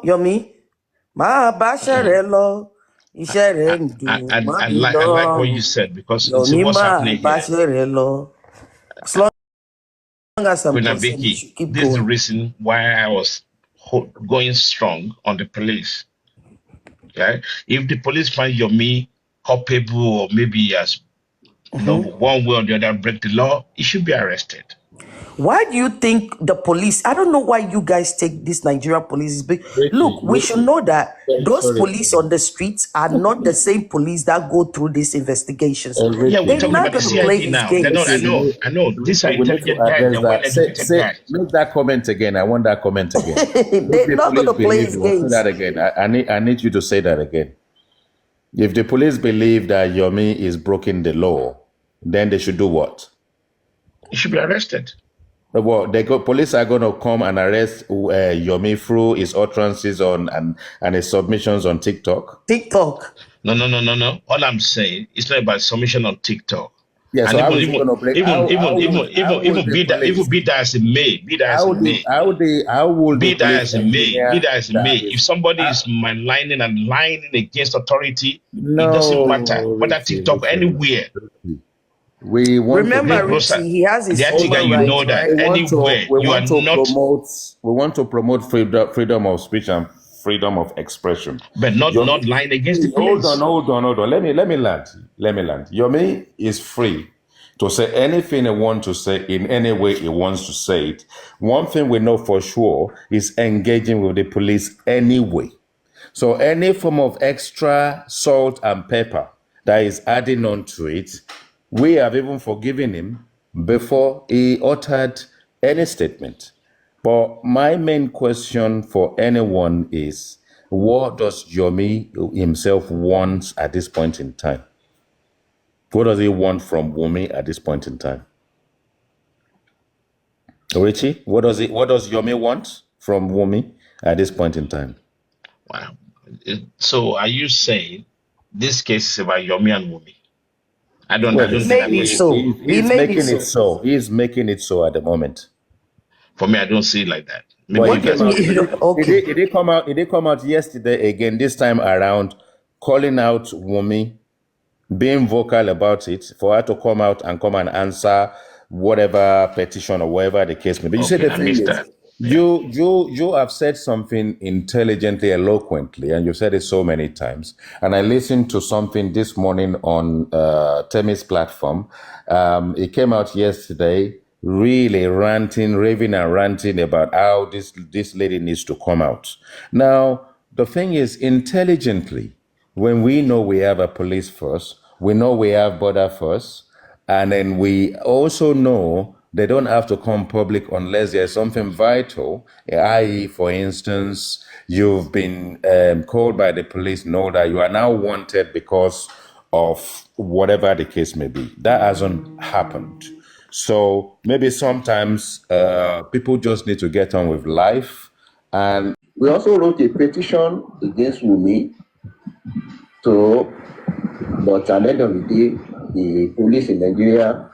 Yomi, máa báṣẹ́ rẹ lọ, iṣẹ́ rẹ ń dùn mọ́ mi I like what you lọ́rùn. said, because you see Yomi, what's máa happening here. báṣẹ́ rẹ lọ. As long as I'm Queen consent, you Abiki, should keep this is the going. reason why I was going strong on the police. Okay? If the police find Yomi culpable, or maybe as one way or the other break the law, he should be arrested. Why do you think the police? I don't know why you guys take this Nigerian police. Look, we should know that those police on the streets are not the same police that go through these investigations. Yeah, we're They're talking not about the going to play CID his now. They're not. games. I know. These are We need to intelligent guys. address They're that. well-educated guys. Make that comment again. I want that comment again. They're not going to play his Say games. that again. I need you to say that again. If the police believe that Yomi is breaking the law, then they should do what? He should be arrested. Well, police are going to come and arrest Yomi through his utterances on and his submissions on TikTok. No. All I'm saying, it's not about submission on TikTok. Yeah, so and even be that as it may, if somebody is maligning and lying against authority, it doesn't matter whether TikTok anywhere. We want Richie, he has his own right, you know that anywhere you are not. We want to promote freedom of speech and freedom of expression, but not lying against the police. Hold on. Let me land. Yomi is free to say anything he wants to say in any way he wants to say it. One thing we know for sure is engaging with the police anyway. So any form of extra salt and pepper that is adding on to it, we have even forgiven him before he uttered any statement. But my main question for anyone is, what does Yomi himself want at this point in time? What does he want from Wumi at this point in time? Richie, what does Yomi want from Wumi at this point in time? Wow. So are you saying this case is about Yomi and Wumi? Maybe so. He's making it so at the moment. For me, I don't see it like that. Did they come out yesterday again, this time around, calling out Wumi, being vocal about it, for her to come out and answer whatever petition or whatever the case may be. You said the thing is, you have said something intelligently, eloquently, and you've said it so many times. And I listened to something this morning on Temi's platform. It came out yesterday, really raving and ranting about how this lady needs to come out. Now, the thing is, intelligently, when we know we have a police force, we know we have border force, and then we also know they don't have to come public unless there's something vital, i.e., for instance, you've been called by the police, know that you are now wanted because of whatever the case may be. That hasn't happened. So maybe sometimes people just need to get on with life. And we also wrote a petition against Wumi. But at the end of the day, the police in Nigeria,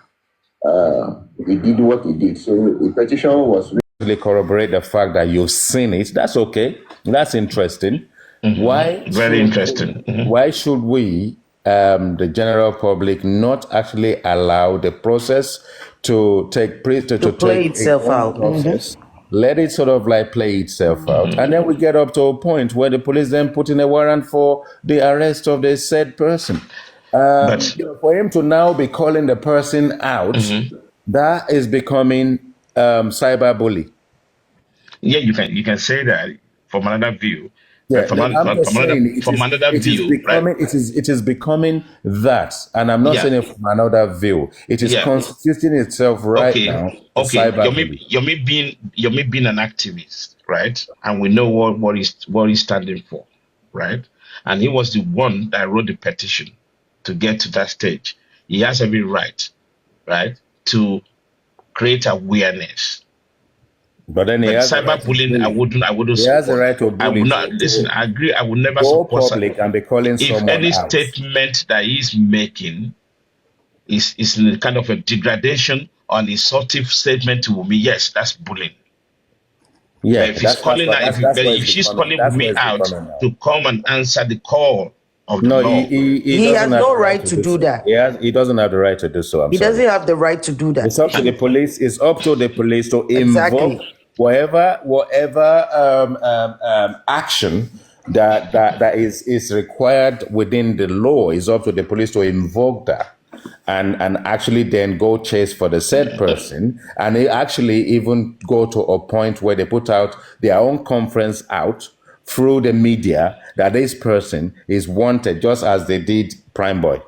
they did what they did. So the petition was really corroborate the fact that you've seen it. That's okay. That's interesting. Mm-hmm. Very interesting. Mm-hmm. Why should we, the general public, not actually allow the process to play itself out? Mm-hmm. Let it sort of like play itself out. And then we get up to a point where the police then put in a warrant for the arrest of the said person. For him to now be calling the person out, that is becoming cyberbully. Yeah, you can say that from another view. Yeah, from another view, it is becoming that, and I'm not saying it from another view. It is constituting itself now. Okay, Yomi being an activist, right? And we know what he's standing for, right? And he was the one that wrote the petition to get to that stage. He has every right, to create awareness. But then cyberbullying, I wouldn't. He has the right to bully. I would not listen. I agree. I would never go support public and be calling someone if any out. Statement that he's making is kind of a degradation or an insultive statement to me. Yes, that's bullying. Yeah, But if he's calling her, that's but where if it's she's becoming. calling That's where me it's out becoming now. to come and answer the call of the No, law, he He doesn't has have no the right right to to do do so. that. He doesn't have the right to do so. I'm He sorry. doesn't have the right to do that. It's up to the police. It's up to the police to invoke Exactly. whatever action that is required within the law. Is up to the police to invoke that, and actually then go chase for the said person, and they actually even go to a point where they put out their own conference out through the media that this person is wanted, just as they did Prime Boy.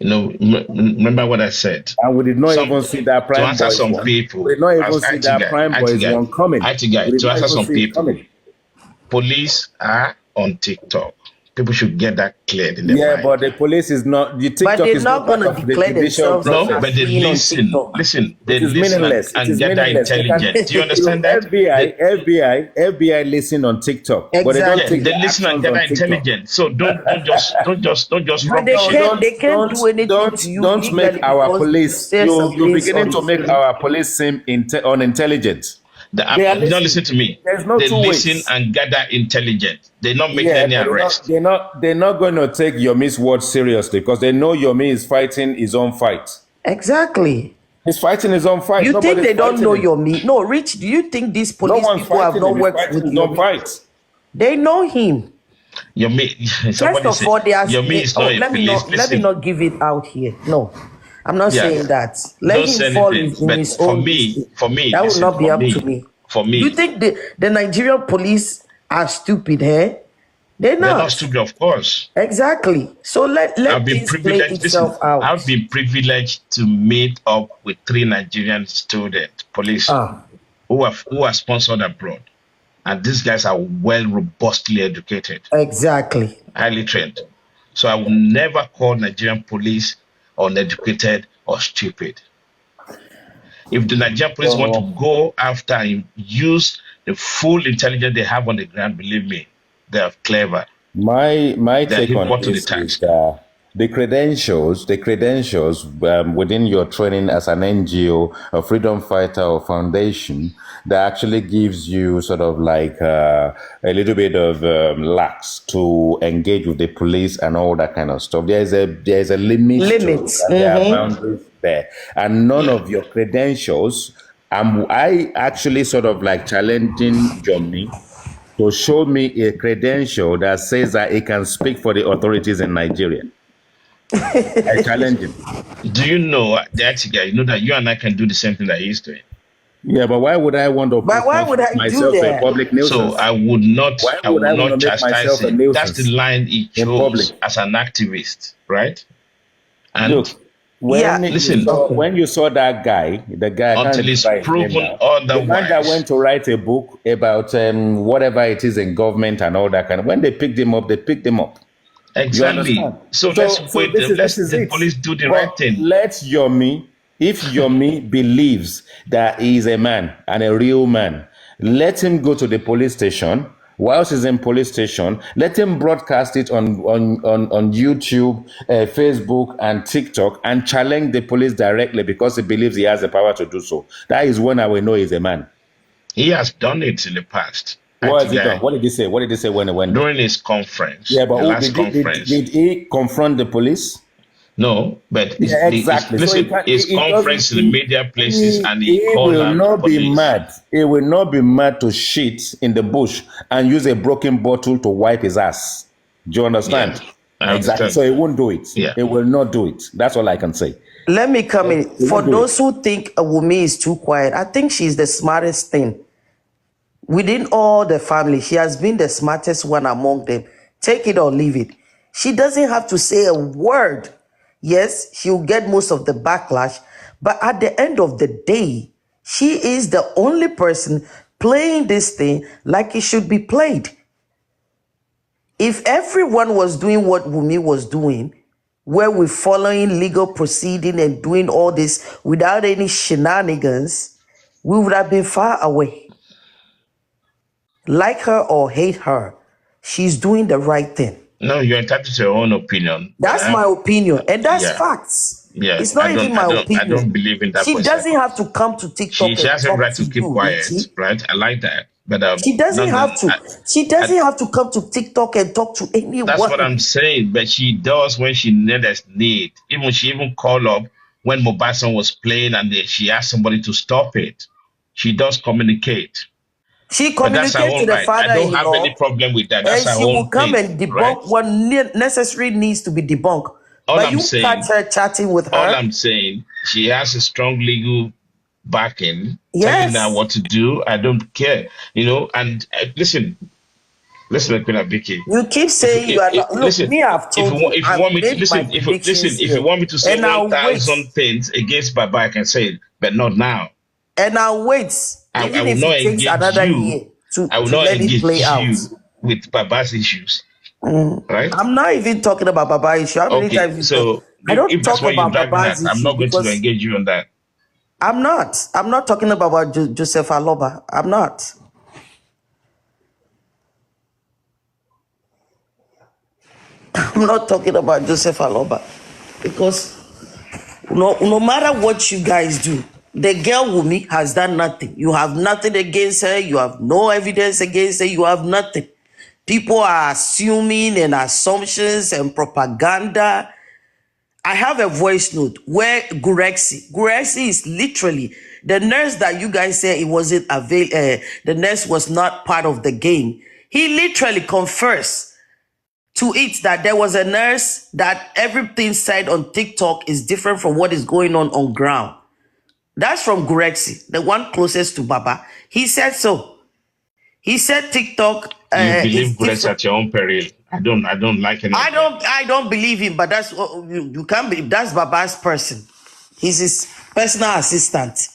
you know, remember what I said. And we did not Some even see that to Prime answer Boys some one. We people, did not even as see that Prime Boys one coming. We did to not answer even some see it people, coming. police are on TikTok. People should get that cleared in their Yeah, mind. but the police is not. The But TikTok they're is not not part gonna of the declare judicial themselves No, process. but as they being on listen, TikTok. they It is listen meaningless. It and is get that meaningless. They can, intelligent. Do you look, understand that? FBI listen on TikTok, but they don't Yeah, take Exactly. they their listen and actions get on that TikTok. intelligent. So don't just But rubbish No, it. they can't do anything to you don't make legally our because you police. say some You're things beginning on to make our police seem unintelligent. They are Don't listening. listen to me. There's no They two listen ways. and gather intelligent. They're not making Yeah, any but arrest. they're not going to take Yomi's word seriously because they know Yomi is fighting his own fight. Exactly. He's fighting his own fight. You think Nobody's they don't fighting know him. your me? No, Rich, do you think these No police one's people have fighting not him. He's worked fighting with his own your me? fight. They know him. Yomi, First somebody of say all, Yomi is not a police. let me Listen, not give it out here. No, I'm not yeah, saying that. Let don't him say fall anything. in But his own this thing. That will listen, not be up to me. for You me, think the Nigerian police are stupid, eh? They're they're not not. stupid, of course. Exactly. So I've let been things play privileged. Listen, itself out. I've been privileged to meet up with 3 Nigerian student police Ah, who are sponsored abroad, and these guys are well robustly educated, exactly. highly trained. So I will never call Nigerian police uneducated or stupid. If the Nigerian police want to go after and use the full intelligence they have on the ground, believe me, they are clever. My They're take on equal to the this is task. the credentials within your training as an NGO, a freedom fighter or foundation that actually gives you sort of like a little bit of lax to engage with the police and all that kind of stuff. There's a limit to it, Limits. and there are boundaries there, and none Yeah. of your credentials. I actually sort of like challenging Johnny to show me a credential that says that he can speak for the authorities in Nigeria. I challenge him. Do you know that guy? You know that you and I can do the same thing that he's doing. Yeah, but why would I want to But why would make I do myself a that? public So nuisance? I would Why would I want to not make chastise myself a him. That's the nuisance line he in public? chose as an activist, right? And Look, Yeah. listen, when you saw that guy, the guy, I can't until it's remember his name proven now, the man that otherwise. went to write a book about whatever it is in government and all that kind of. When they picked him up, they picked him up. You Exactly. understand? So let's wait. This is The it. police do the But right thing. let Yomi, if Yomi believes that he is a man and a real man, let him go to the police station. Whilst he's in police station, let him broadcast it on YouTube, Facebook, and TikTok, and challenge the police directly because he believes he has the power to do so. That is when I will know he's a man. He has done it in the past. What has he done? What did he say? What did he say when he went there? During his conference, Yeah, but the last conference. did he confront the police? No, but Yeah, exactly. listen, his conference in the media places, and he called will out not police. be mad. He will not be mad to shit in the bush and use a broken bottle to wipe his ass. Do you understand? Yeah, I Exactly. understand. So he won't do it. Yeah. He will not do it. That's all I can say. Let me come in. He For won't do those who think Wumi is too quiet, I think she's the smartest thing. Within all the family, she has been the smartest one among them. Take it or leave it. She doesn't have to say a word. Yes, she'll get most of the backlash, but at the end of the day, she is the only person playing this thing like it should be played. If everyone was doing what Wumi was doing, where we're following legal proceeding and doing all this without any shenanigans, we would have been far away. Like her or hate her, she's doing the right thing. No, you're entitled to your own opinion. But That's my opinion, and that's yeah, facts. yeah. It's not even my I opinion. don't believe in that for She a doesn't second. have to come to TikTok She and has every talk right to to keep you, quiet, Richie. right? I like that. But She doesn't have nonetheless, to. She doesn't have to come to TikTok and talk to that's what anyone. I'm saying. But she does when she needs need. She even called up when Mohbad was playing and she asked somebody to stop it. She does communicate. She But that's her communicates to own the right. I don't have any father-in-law, problem with that. That's and her she will own come thing, and right? debunk what necessary needs to be debunked. All But I'm you catch saying, her chatting with all her. I'm saying, she has a strong legal backing telling her Yes, what to do. I don't care, And listen, Queen Abiki. you keep saying you are not. Look, Listen, me, I've told you, if you I've want me to made my listen, predictions if you here, want me to say and one I'll wait, thousand things against Baba, I can say it, but not now. and I'll wait, I even will if not it takes engage another you. year I will to not let it play engage out. you with Baba's issues, right? I'm not even talking about Baba issue. How many Okay, times you say so I don't if that's talk why you're about dragging that, Baba's I'm issue not going to because engage you on that. I'm not. I'm not talking about Joseph Aloba. I'm not. I'm not talking about Joseph Aloba because no matter what you guys do, the girl Wumi has done nothing. You have nothing against her. You have no evidence against her. You have nothing. People are assuming and assumptions and propaganda. I have a voice note where Gurexi is literally the nurse that you guys say it wasn't the nurse was not part of the game. He literally confessed to it that there was a nurse, that everything said on TikTok is different from what is going on ground. That's from Gurexi, the one closest to Baba. He said so. He said TikTok You is believe Grace different. at your own peril. I don't like any of that. I don't believe him, but that's what you can't believe. That's Baba's person. He's his personal assistant.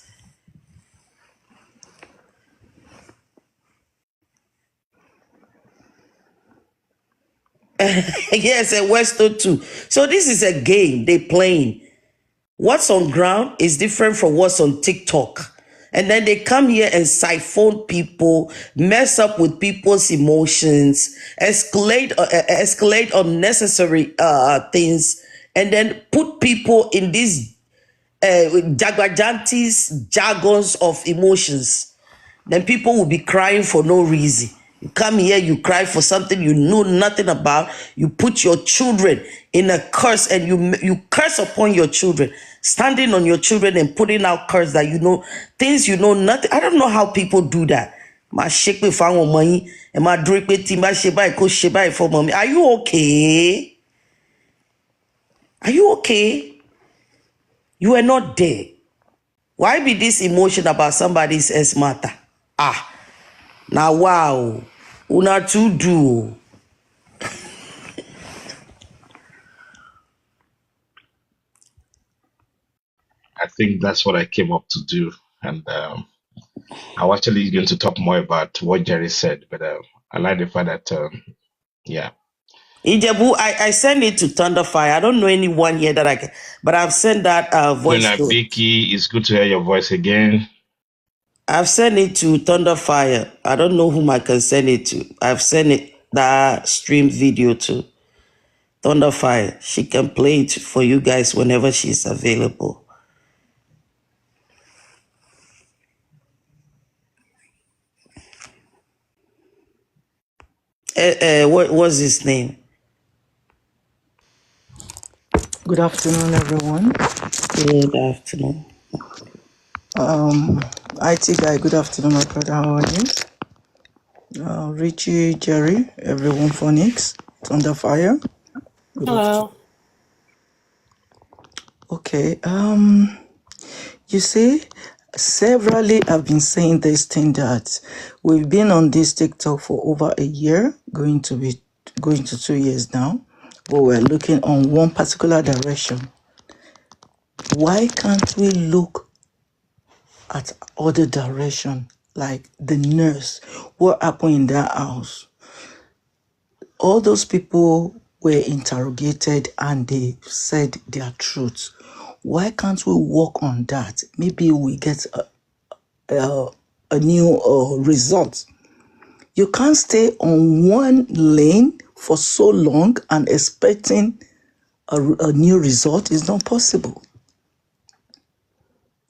Yes, a Westo too. So this is a game they playing. What's on ground is different from what's on TikTok. And then they come here and siphon people, mess up with people's emotions, escalate unnecessary things, and then put people in these jagwajantis jargons of emotions. Then people will be crying for no reason. You come here, you cry for something you know nothing about. You put your children in a curse, and you curse upon your children, standing on your children and putting out curse that you know, things you know nothing. I don't know how people do that. My shake me for money and my drink with team, my sheba for mommy. Are you okay? Are you okay? You are not there. Why be this emotion about somebody's ex matter? Ah, now wow, una too do. I think that's what I came up to do. And I was actually going to talk more about what Jerry said, but I like the fact that, yeah. Ijebu, I send it to Thunderfire. I don't know anyone here that I can, but I've sent that Queen voice note. Abiki, it's good to hear your voice again. I've sent it to Thunderfire. I don't know whom I can send it to. I've sent it that stream video to Thunderfire. She can play it for you guys whenever she's available. What was his name? Good afternoon, everyone. Good afternoon. IT guy, good afternoon, my brother. How are you? Richie, Jerry, everyone, Phoenix, Thunder Fire. Good afternoon. Hello. Okay. You see, severally I've been saying this thing that we've been on this TikTok for over a year, going to 2 years now, but we're looking on one particular direction. Why can't we look at other direction, like the nurse? What happened in that house? All those people were interrogated and they said their truth. Why can't we work on that? Maybe we get a new result. You can't stay on one lane for so long and expecting a new result is not possible.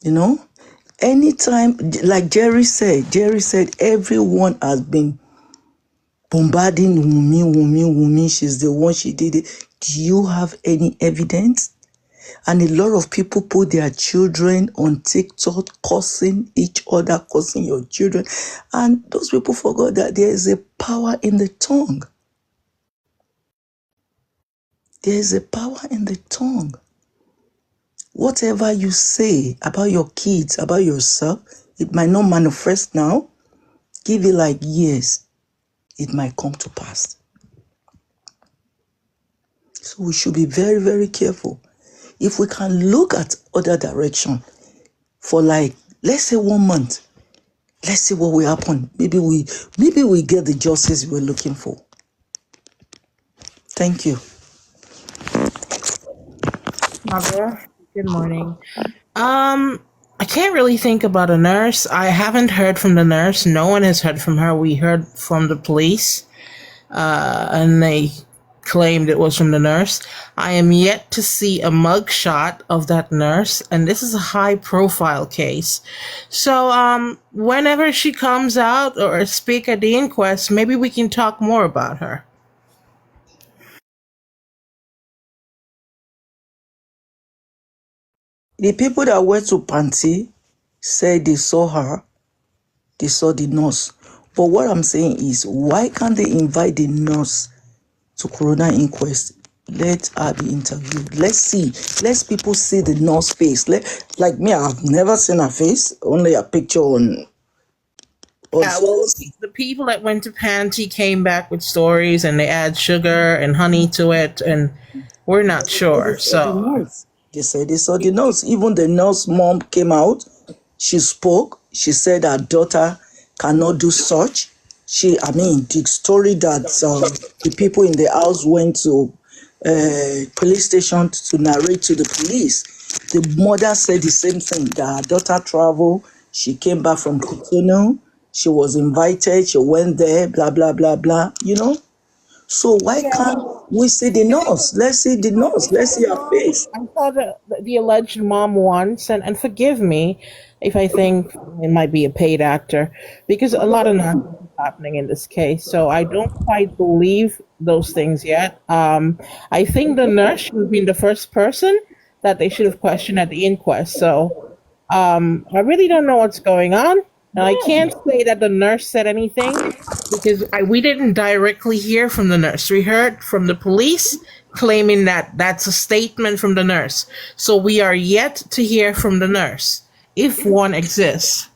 You know, anytime, like Jerry said, everyone has been bombarding Wumi. She's the one, she did it. Do you have any evidence? And a lot of people put their children on TikTok, cursing each other, cursing your children. And those people forgot that there is a power in the tongue. There is a power in the tongue. Whatever you say about your kids, about yourself, it might not manifest now. Give it like years, it might come to pass. So we should be very, very careful. If we can look at other direction for like, let's say 1 month, let's see what will happen. Maybe we get the justice we're looking for. Thank you. Mother, good morning. I can't really think about a nurse. I haven't heard from the nurse. No one has heard from her. We heard from the police, and they claimed it was from the nurse. I am yet to see a mugshot of that nurse, and this is a high-profile case. So, whenever she comes out or speak at the inquest, maybe we can talk more about her. The people that went to Panti said they saw her, they saw the nurse. But what I'm saying is, why can't they invite the nurse to coroner inquest? Let her be interviewed. Let's see. Let people see the nurse face. Like me, I've never seen her face, only a picture on. Yeah, well, the people that went to Panty came back with stories, and they add sugar and honey to it, and we're not sure. So they said they saw the nurse. Even the nurse mom came out. She spoke. She said her daughter cannot do such. The story that the people in the house went to police station to narrate to the police. The mother said the same thing, that her daughter traveled. She came back from Cotonou. She was invited. She went there, blah, blah, blah, blah, So why can't we see the nurse? Let's see the nurse. Let's see her face. I saw the alleged mom once, and forgive me if I think it might be a paid actor, because a lot of nonsense is happening in this case. So I don't quite believe those things yet. I think the nurse should have been the first person that they should have questioned at the inquest. So I really don't know what's going on. And I can't say that the nurse said anything, because we didn't directly hear from the nurse. We heard from the police claiming that that's a statement from the nurse. So we are yet to hear from the nurse, if one exists.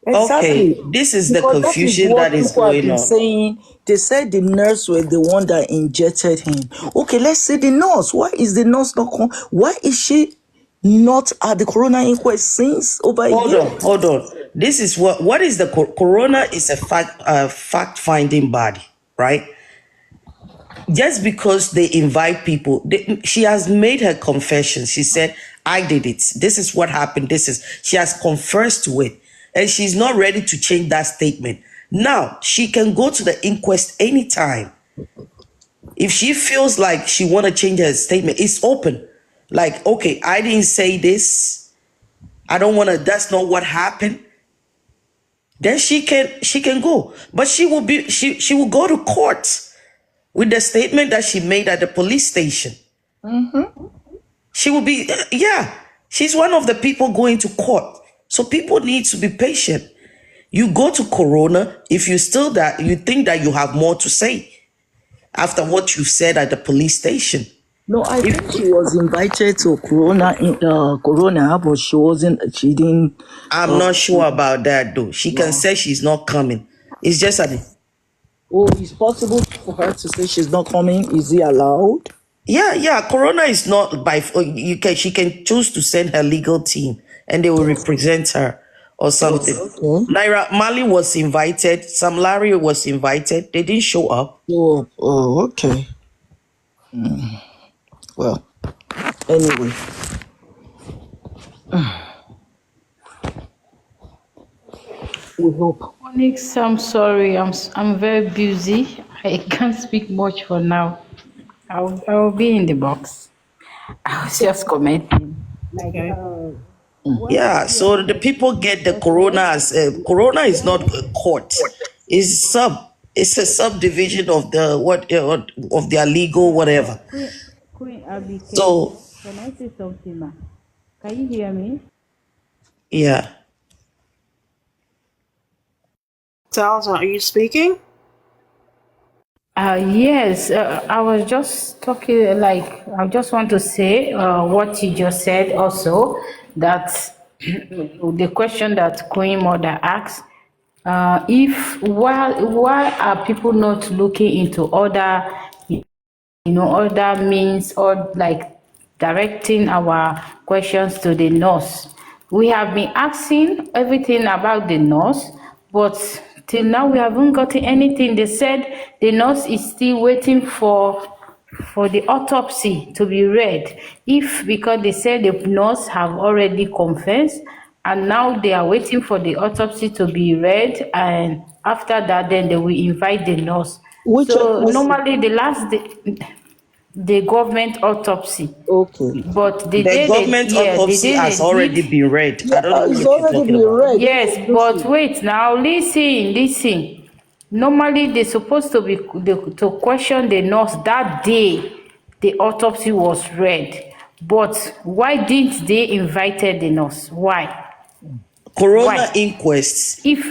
Exactly. Okay, this is the confusion that is going on. Saying, they said the nurse was the one that injected him. Okay, let's see the nurse. Why is the nurse not come? Why is she not at the coroner inquest since over a year? Hold on. This is what is the coroner is a fact finding body, right? Just because they invite people, she has made her confession. She said, I did it. This is what happened. She has confessed to it. And she's not ready to change that statement. Now, she can go to the inquest anytime. If she feels like she want to change her statement, it's open. Like, okay, I didn't say this. I don't want to, that's not what happened. Then she can go. But she will go to court with the statement that she made at the police station. Mm-hmm. She will be, she's one of the people going to court. So people need to be patient. You go to coroner if you think that you have more to say after what you said at the police station. No, I think she was invited to Corona, but she didn't. I'm not sure about that though. She can say she's not coming. It's just it's possible for her to say she's not coming. Is it allowed? Yeah. Corona is not she can choose to send her legal team and they will represent her or something. Okay. Naira Mali was invited. Sam Larry was invited. They didn't show up. Oh, okay. Well, anyway. We hope. Onyx, I'm sorry. I'm very busy. I can't speak much for now. I'll be in the box. I was just commenting. Like, Okay. what Yeah, yeah, so the people get the corona as corona is not a court. It's a subdivision of the what of their legal whatever. Queen Abby, So can I say something, ma? Can you hear me? yeah. Salza, are you speaking? Yes, I was just talking, like, I just want to say what you just said also, that the question that Queen Mother asked, if why are people not looking into other, other means, or like directing our questions to the nurse. We have been asking everything about the nurse, but till now we haven't gotten anything. They said the nurse is still waiting for the autopsy to be read. If because they said the nurse have already confessed, and now they are waiting for the autopsy to be read, and after that then they will invite the nurse. Which So autopsy? normally the government autopsy, Okay. but the The day government the autopsy day has they already did, been read. Yeah, I don't know it's what you're already talking been about. read. yes, but Lucy. wait now, listen. Normally they supposed to be to question the nurse that day the autopsy was read, but why didn't they invited the nurse? Corona Why? inquests, If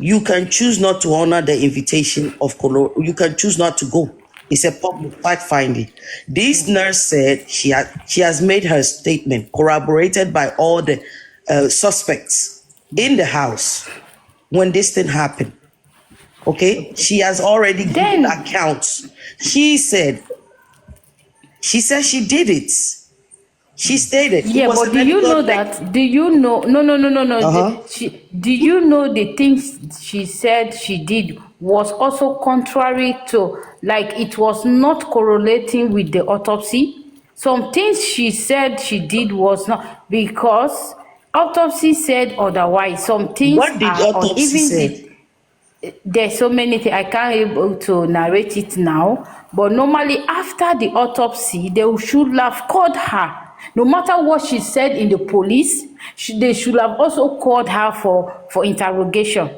you can choose not to honor the invitation of corona. You can choose not to go. It's a public fact finding. This nurse said she has made her statement corroborated by all the suspects in the house when this thing happened. Okay, she has already given then accounts. She said she did it. She stated it Yeah, was a but do you medical know deck. that? Do you know? No. Uh-huh. Do you know the things she said she did was also contrary to, like, it was not correlating with the autopsy? Some things she said she did was not, because autopsy said otherwise. Some things What did are on, autopsy even said? the there's so many things I can't able to narrate it now, but normally after the autopsy they should have called her. No matter what she said in the police, they should have also called her for interrogation.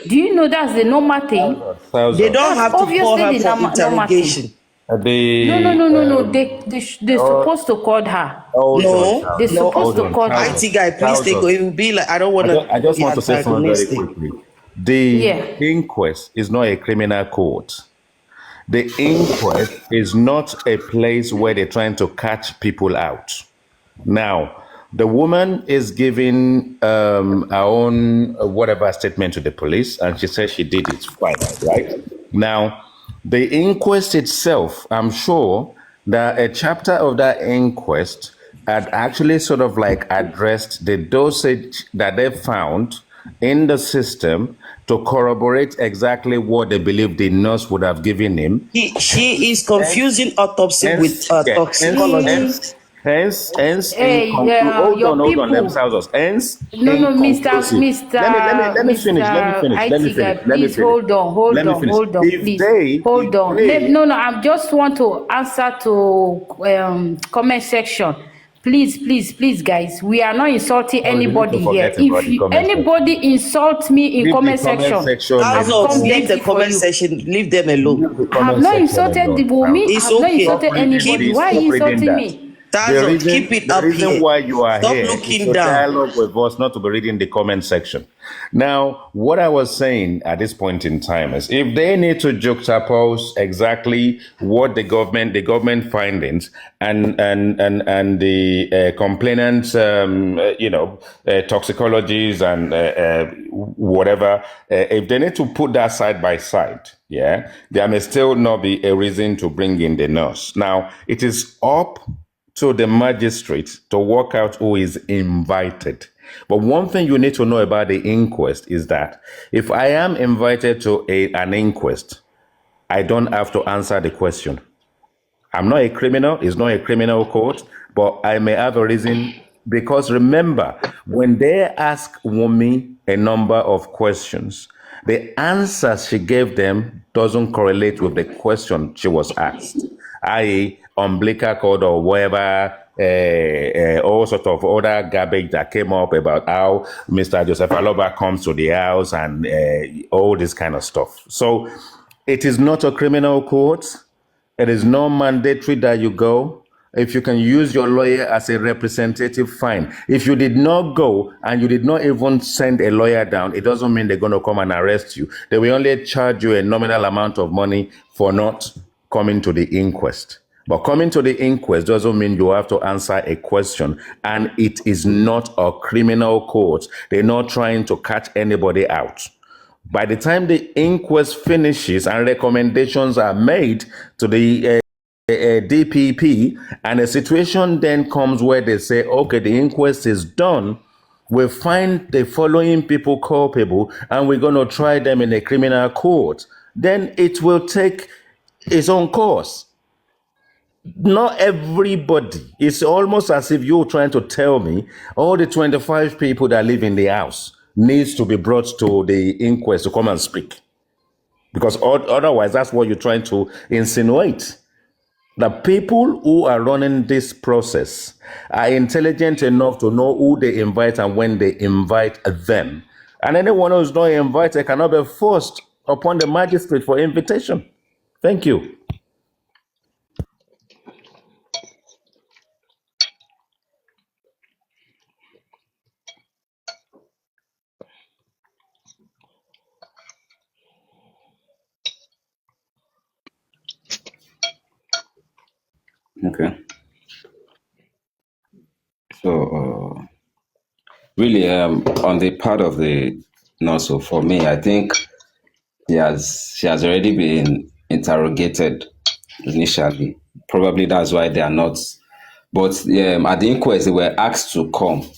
Do you know that's the normal thing? They don't That's Thousands. have to call obviously her the for normal thing. interrogation. The No. They uh, supposed to call her. hold on, No, They thousands, no. supposed hold to on, call her. thousands, IT guy, please take go. thousands. It will be like I don't want I to just be want to say something very antagonistic. quickly. The Yeah. inquest is not a criminal court. The inquest is not a place where they're trying to catch people out. Now, the woman is giving her own whatever statement to the police, and she says she did it. Fine, right? Now, the inquest itself, I'm sure that a chapter of that inquest had actually sort of like addressed the dosage that they found in the system to corroborate exactly what they believe the nurse would have given him. She is Hence, confusing autopsy with hence, yeah, toxicology. hold on, Your themselves. Hence, No, inconclusive. Let me finish. IT guy, please Let me finish. hold on, If please, they, hold if on. they, No, I just want to answer to comment section. Please, guys, we are not insulting oh, you need to anybody here. forget about If the comment section. anybody insult me in Leave the comment comment section, section I will Thousands, come leave alone. the dirty for comment you. section. Leave them alone. Leave the I have comment not section insulted the alone. woman. I It's have not okay. Stop insulted reading anybody. this. Why are Stop you reading insulting that. me? Thousands, keep it The up reason here. why you are Stop here is looking to down. dialogue with us, not to be reading the comment section. Now, what I was saying at this point in time is, if they need to juxtapose exactly what the government findings and the complainants, toxicologies and whatever, if they need to put that side by side, yeah, there may still not be a reason to bring in the nurse. Now, it is up to the magistrate to work out who is invited. But one thing you need to know about the inquest is that if I am invited to an inquest, I don't have to answer the question. I'm not a criminal, it's not a criminal court, but I may have a reason. Because remember, when they ask Wumi a number of questions, The answer she gave them doesn't correlate with the question she was asked, i.e., umbilical cord or whatever, all sort of other garbage that came up about how Mr. Joseph Aloba comes to the house and all this kind of stuff. So it is not a criminal court. It is not mandatory that you go. If you can use your lawyer as a representative, fine. If you did not go and you did not even send a lawyer down, it doesn't mean they're going to come and arrest you. They will only charge you a nominal amount of money for not coming to the inquest. But coming to the inquest doesn't mean you have to answer a question. And it is not a criminal court. They're not trying to catch anybody out. By the time the inquest finishes and recommendations are made to the DPP, and a situation then comes where they say, okay, the inquest is done, we find the following people culpable and we're going to try them in a criminal court, then it will take its own course. Not everybody. It's almost as if you're trying to tell me all the 25 people that live in the house needs to be brought to the inquest to come and speak. Because otherwise, that's what you're trying to insinuate. The people who are running this process are intelligent enough to know who they invite and when they invite them. And anyone who's not invited cannot be forced upon the magistrate for invitation. Thank you. Okay. So, really, on the part of the nurse, so for me, I think she has already been interrogated initially. Probably that's why they are not. But at the inquest, they were asked to come.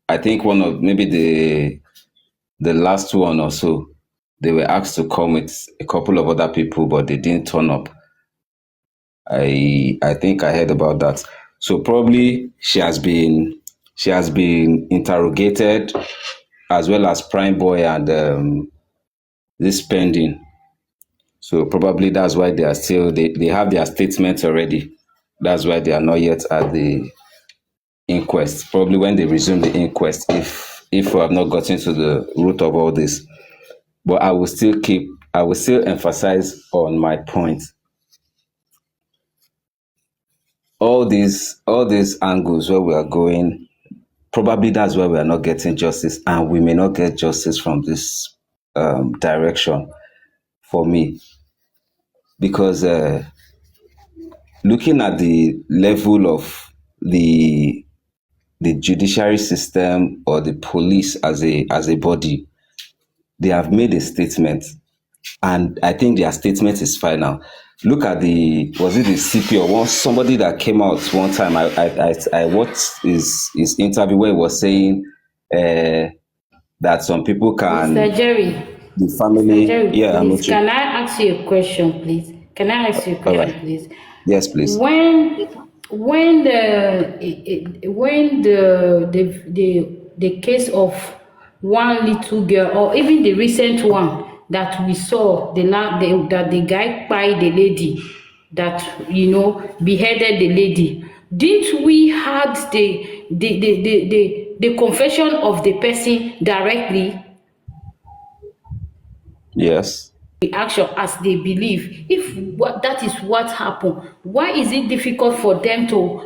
I think one of maybe the last one or so, they were asked to come with a couple of other people, but they didn't turn up. I think I heard about that. So probably she has been interrogated, as well as Prime Boy and this pending. So probably that's why they are still they have their statements already. That's why they are not yet at the inquest. Probably when they resume the inquest, if we have not gotten to the root of all this. But I will still emphasize on my point. All these angles where we are going, probably that's why we are not getting justice, and we may not get justice from this direction, for me, because looking at the level of the judiciary system or the police as a body, they have made a statement, and I think their statement is final. Look at was it the CP or somebody that came out one time? I watched his interview where he was saying that some people can. Mr. Jerry. The family. Mr. Jerry, Yeah, I'm please, can I ask you a question, please? Can I ask you a All question, right. please? Yes, please. When the case of one little girl, or even the recent one that we saw, that the guy kpai the lady, that beheaded the lady, didn't we had the confession of the person directly? Yes. Reaction as they believe. If that is what happened, why is it difficult for them to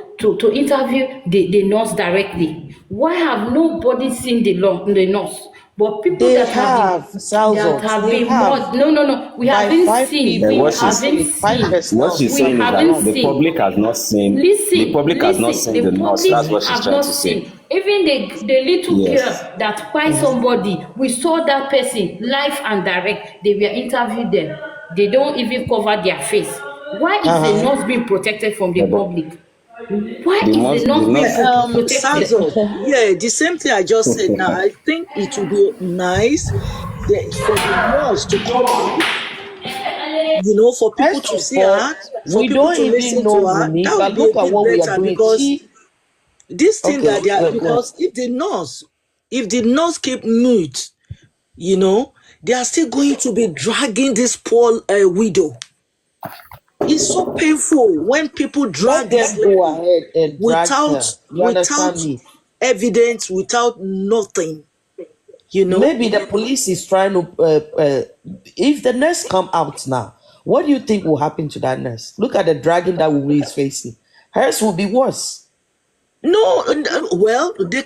interview the nurse directly? Why have nobody seen the nurse? But people They that have, Salzot, they been have. more. No, we By haven't 5 seen. people, We what she's- haven't actually, 5 seen. personnel What she's We saying is haven't that the seen. public has not seen. Listen, The public has not listen. seen the The nurse. public That's what she's have trying not to say. seen. Even the little Yes. girl that kpai somebody, we saw that person live and direct. They were interviewed them. They don't even cover their face. Why is the nurse being protected from the Yeah, but public? Why the is nurse, the nurse being protected? Salzot, the same thing I just said now. I think it would be nice for the nurse to come out, for people First to of see all, her, for we people don't to even listen know to her. Wumi, That but would be a look at bit what we are better, doing. because this thing Okay, that they are, go ahead. because if the nurse keep mute, they are still going to be dragging this poor widow. It's so painful when people drag Let them go ahead and drag her. You understand me? Evidence, without nothing. You know? Maybe the police is trying to. If the nurse come out now, what do you think will happen to that nurse? Look at the dragging that Wumi is facing. Hers will be worse. No, well, they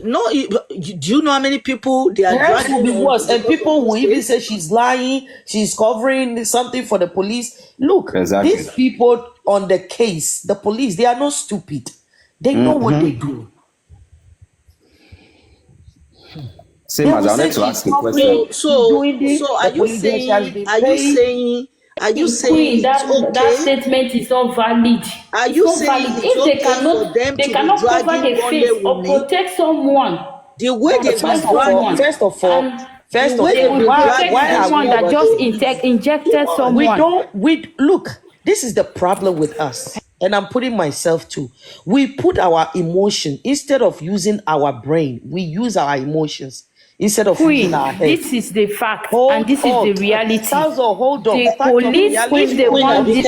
no. Do you know how many people they are Hers dragging? will be worse, and people will even say she's lying, she's covering something for the police. Look, these people on the case, the police, they are not stupid. They know what they do. Same as I wanted to ask a question. So are you saying that statement is not valid? Are you saying if they cannot cover the face or protect someone? The way they first of all, why are we that just injected someone? We look. This is the problem with us, and I'm putting myself too. We put our emotion instead of using our brain. We use our emotions instead of using our head. This is the fact, and this is the reality. Hold on. The police, if they want this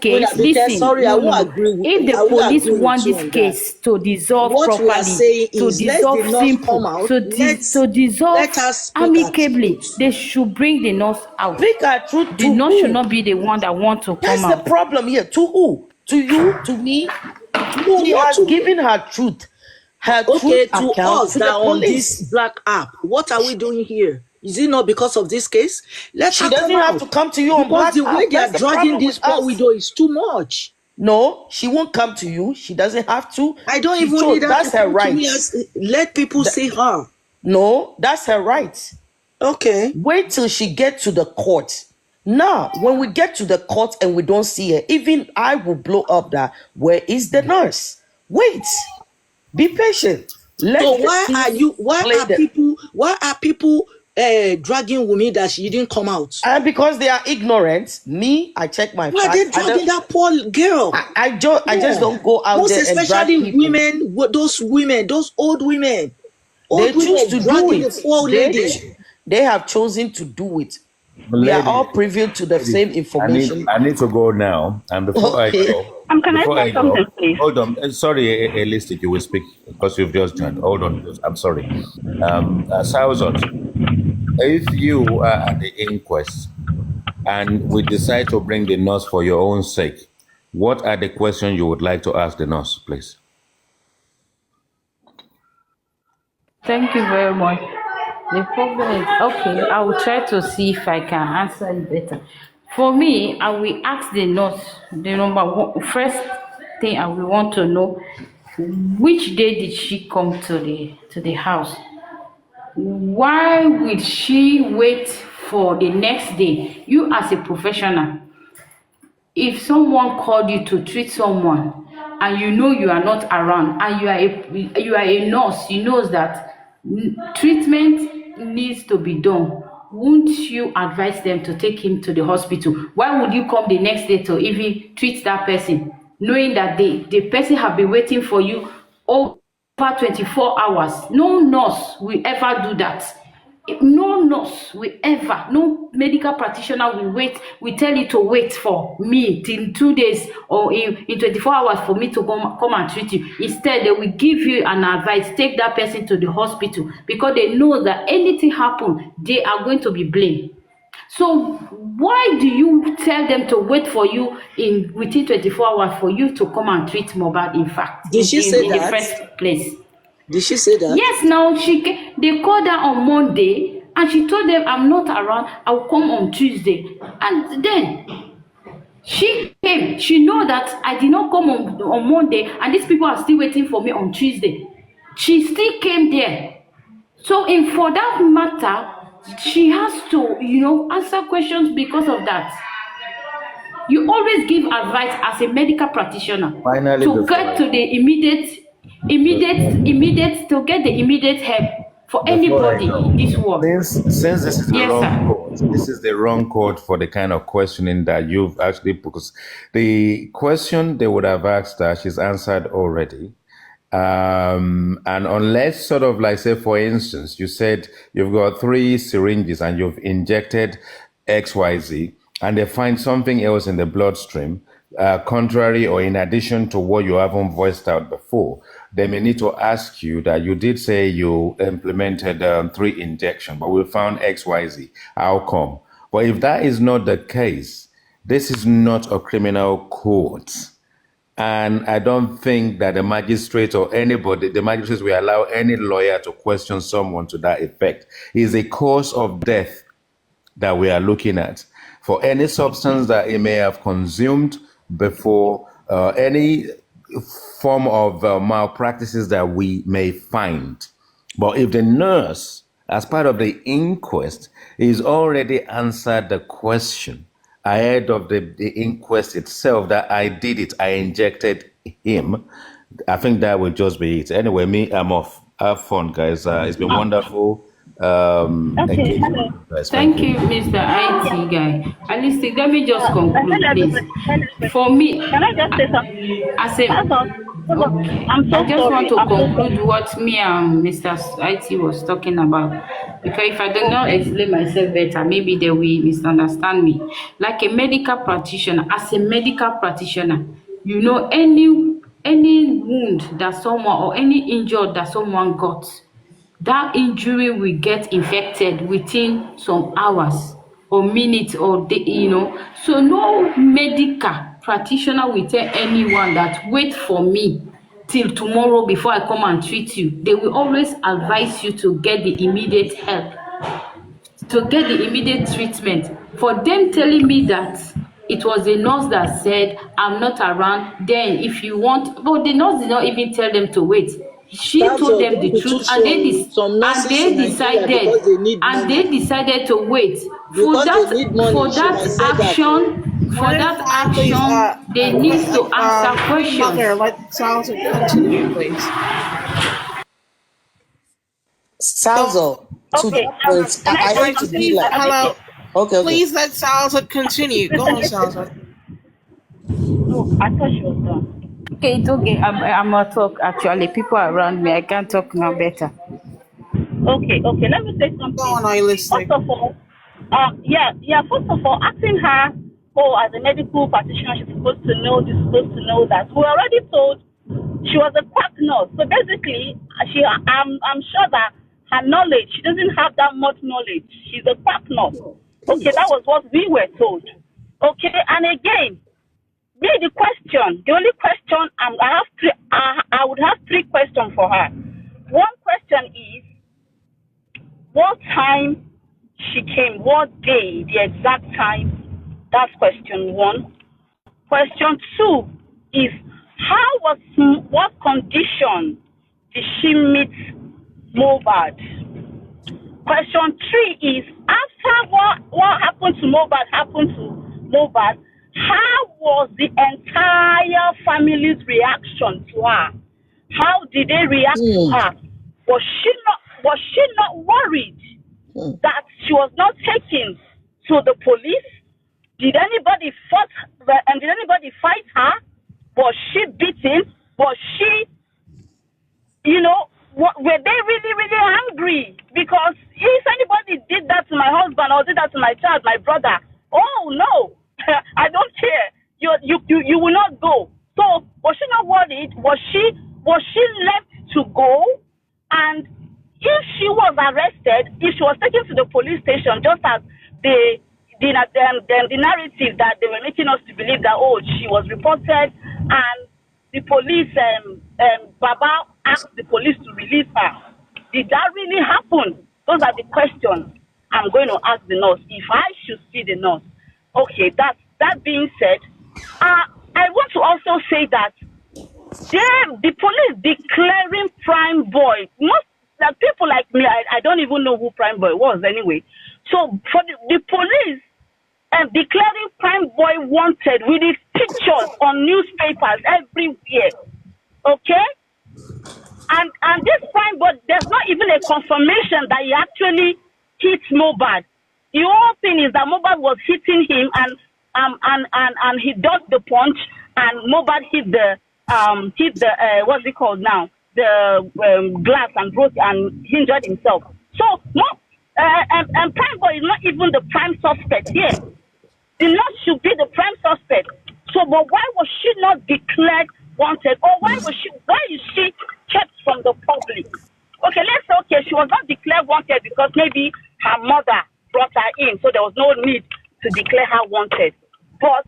case, listen. Sorry, I won't agree with if the police want this case to dissolve properly, to dissolve simple, to dissolve amicably, they should bring the nurse out. The nurse should not be the one that want to come out. That's the problem here. To who? To you? To me? She has given her truth. To us that on this black app, what are we doing here? Is it not because of this case? She doesn't have to come to you on black app. Because the way they are dragging this poor widow is too much. No, she won't come to you. She doesn't have to. I don't even need that. That's her right. Let people see her. No, that's her right. Okay. Wait till she gets to the court. Now, when we get to the court and we don't see her, even I will blow up that. Where is the nurse? Wait. Be patient. Why are people dragging Wumi that she didn't come out? And because they are ignorant. Me, I check my facts. Why are they dragging that poor girl? I just don't go out most there and drag especially people. those old women. They choose to do it. They have chosen to do it. We are all privy to the same information. I need to go now. And before I go, can I say something, please? Hold on. Sorry, Elistic, you will speak because you've just joined. Hold on. I'm sorry. Sauzot, if you are at the inquest and we decide to bring the nurse for your own sake, what are the questions you would like to ask the nurse, please? Thank you very much. The problem is, okay, I will try to see if I can answer it better. For me, I will ask the nurse, the number one, first thing I will want to know, which day did she come to the house? Why would she wait for the next day? You as a professional, if someone called you to treat someone and you know you are not around and you are a nurse, you know that treatment needs to be done, won't you advise them to take him to the hospital? Why would you come the next day to even treat that person, knowing that the person have been waiting for you over 24 hours? No nurse will ever do that. No nurse will ever, no medical practitioner will tell you to wait for me till 2 days or in 24 hours for me to come and treat you. Instead, they will give you an advice, take that person to the hospital, because they know that anything happen, they are going to be blamed. So why do you tell them to wait for you within 24 hours for you to come and treat Mohbad? In fact, did she say that in the first place? Did she say that? Yes. Now they called her on Monday and she told them, I'm not around, I'll come on Tuesday. And then she came. She know that I did not come on Monday and these people are still waiting for me on Tuesday. She still came there. So for that matter, she has to, answer questions because of that. You always give advice as a medical practitioner to get to the immediate to get the immediate help for anybody in this world. Since this is the wrong code, this is the wrong code for the kind of questioning that you've actually, because the question they would have asked her, she's answered already. And unless sort of like, say, for instance, you said you've got 3 syringes and you've injected XYZ, and they find something else in the bloodstream, contrary or in addition to what you haven't voiced out before, they may need to ask you that you did say you implemented 3 injections, but we found XYZ. How come? But if that is not the case, this is not a criminal court. And I don't think that the magistrate or anybody, the magistrates will allow any lawyer to question someone to that effect. It's a cause of death that we are looking at for any substance that he may have consumed before, any form of malpractices that we may find. But if the nurse, as part of the inquest, is already answered the question ahead of the inquest itself that I did it, I injected him, I think that will just be it. Anyway, me, I'm off. Have fun, guys. It's been wonderful. Okay, Engaging hello. with you guys. Thank you, Mr. IT guy. And listen, let me just conclude, Hello, please. everybody. Hello, For everybody. me, Can I just say something? as a That's all. Hold on. okay, I'm I so just want sorry. to I'm so conclude sorry. what me and Mr. IT was talking about. Because if I do not Okay. explain myself better, maybe they will misunderstand me. Like a medical practitioner, as a medical practitioner, you know, any wound that someone or any injury that someone got, that injury will get infected within some hours or minutes or day, you know. So no medical practitioner will tell anyone that wait for me till tomorrow before I come and treat you. They will always advise you to get the immediate help, to get the immediate treatment. For them telling me that it was the nurse that said I'm not around, then if you want, but the nurse did not even tell them to wait. She told Stanzo, them don't the be truth, too sure. Some and nurses they in Nigeria, because decided they need and they money. decided to wait Because they need money. for She might that say that. Oh. action. For One at a that time, please. action, they need to answer Mother, questions. let Salsa continue, please. Go. Salzo, to Okay. that point, Can I I say hate to IT, be something? like, hello. okay, okay. Please let Salsa continue. Go on, Salsa. No, I thought she was done. Okay, it's okay. I'm not talk actually. People around me, I can't talk now better. Okay, okay. Let me say Go something. on, I First listening. of all, yeah. First of all, asking her, oh, as a medical practitioner, she's supposed to know this, supposed to know that. We already told she was a quack nurse. So basically, I'm sure that her knowledge, she doesn't have that much knowledge. She's a quack nurse. Okay, that was what we were told. Okay, and again, the only question, I would have 3 questions for her. One question is, what time she came, what day, the exact time. That's question 1. Question 2 is, what condition did she meet Mohbad? Question 3 is, after what happened to Mohbad, how was the entire family's reaction to her? How did they react to Hmm. her? Was she not worried Hmm. that she was not taken to the police? Did anybody fight her? Was she beaten? Was she, were they really, really angry? Because if anybody did that to my husband or did that to my child, my brother, oh no, I don't care. You will not go. So was she not worried? Was she left to go? And if she was arrested, if she was taken to the police station, just as the narrative that they were making us to believe that, oh, she was reported and the police, Baba asked the police to release her. Did that really happen? Those are the questions I'm going to ask the nurse if I should see the nurse. Okay, that being said, I want to also say that the police declaring Prime Boy, most that people like me, I don't even know who Prime Boy was anyway. So for the police declaring Prime Boy wanted with his pictures on newspapers everywhere, okay? And this Prime Boy, there's not even a confirmation that he actually hit Mohbad. The whole thing is that Mohbad was hitting him and he dodged the punch and Mohbad hit the what's it called now? the glass and broke and injured himself. So Prime Boy is not even the prime suspect here. The nurse should be the prime suspect. So, but why was she not declared wanted, or why is she kept from the public? Okay, let's say okay, she was not declared wanted because maybe her mother brought her in, so there was no need to declare her wanted. But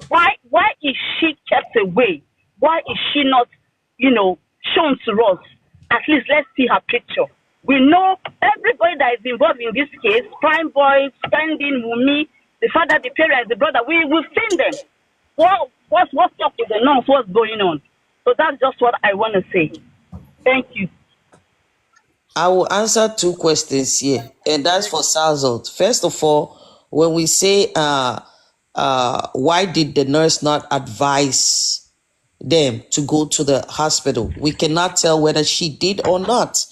why is she kept away? Why is she not, shown to us? At least let's see her picture. We know everybody that is involved in this case, Prime Boy, Spending, Wumi, the father, the parents, the brother, we've seen them. What's up with the nurse? What's going on? So that's just what I want to say. Thank you. I will answer 2 questions here, and that's for Salzot. First of all, when we say why did the nurse not advise them to go to the hospital, we cannot tell whether she did or not.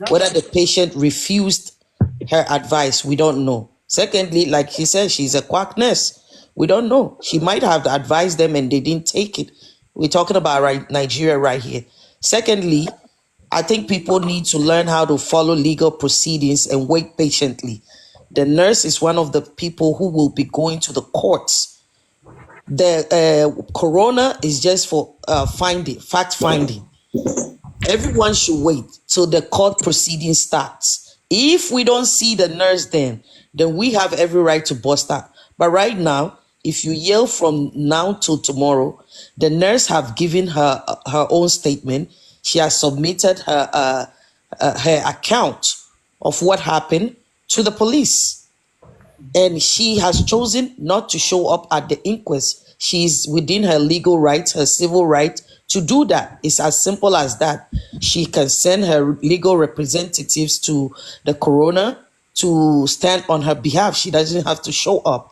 Whether the patient refused her advice, we don't know. Secondly, like he said, she's a quack nurse. We don't know. She might have advised them and they didn't take it. We're talking about Nigeria right here. Secondly, I think people need to learn how to follow legal proceedings and wait patiently. The nurse is one of the people who will be going to the courts. The coroner is just for fact finding. Everyone should wait till the court proceeding starts. If we don't see the nurse then we have every right to bust out. But right now, if you yell from now till tomorrow, the nurse have given her own statement. She has submitted her account of what happened to the police. And she has chosen not to show up at the inquest. She's within her legal rights, her civil right to do that. It's as simple as that. She can send her legal representatives to the coroner to stand on her behalf. She doesn't have to show up.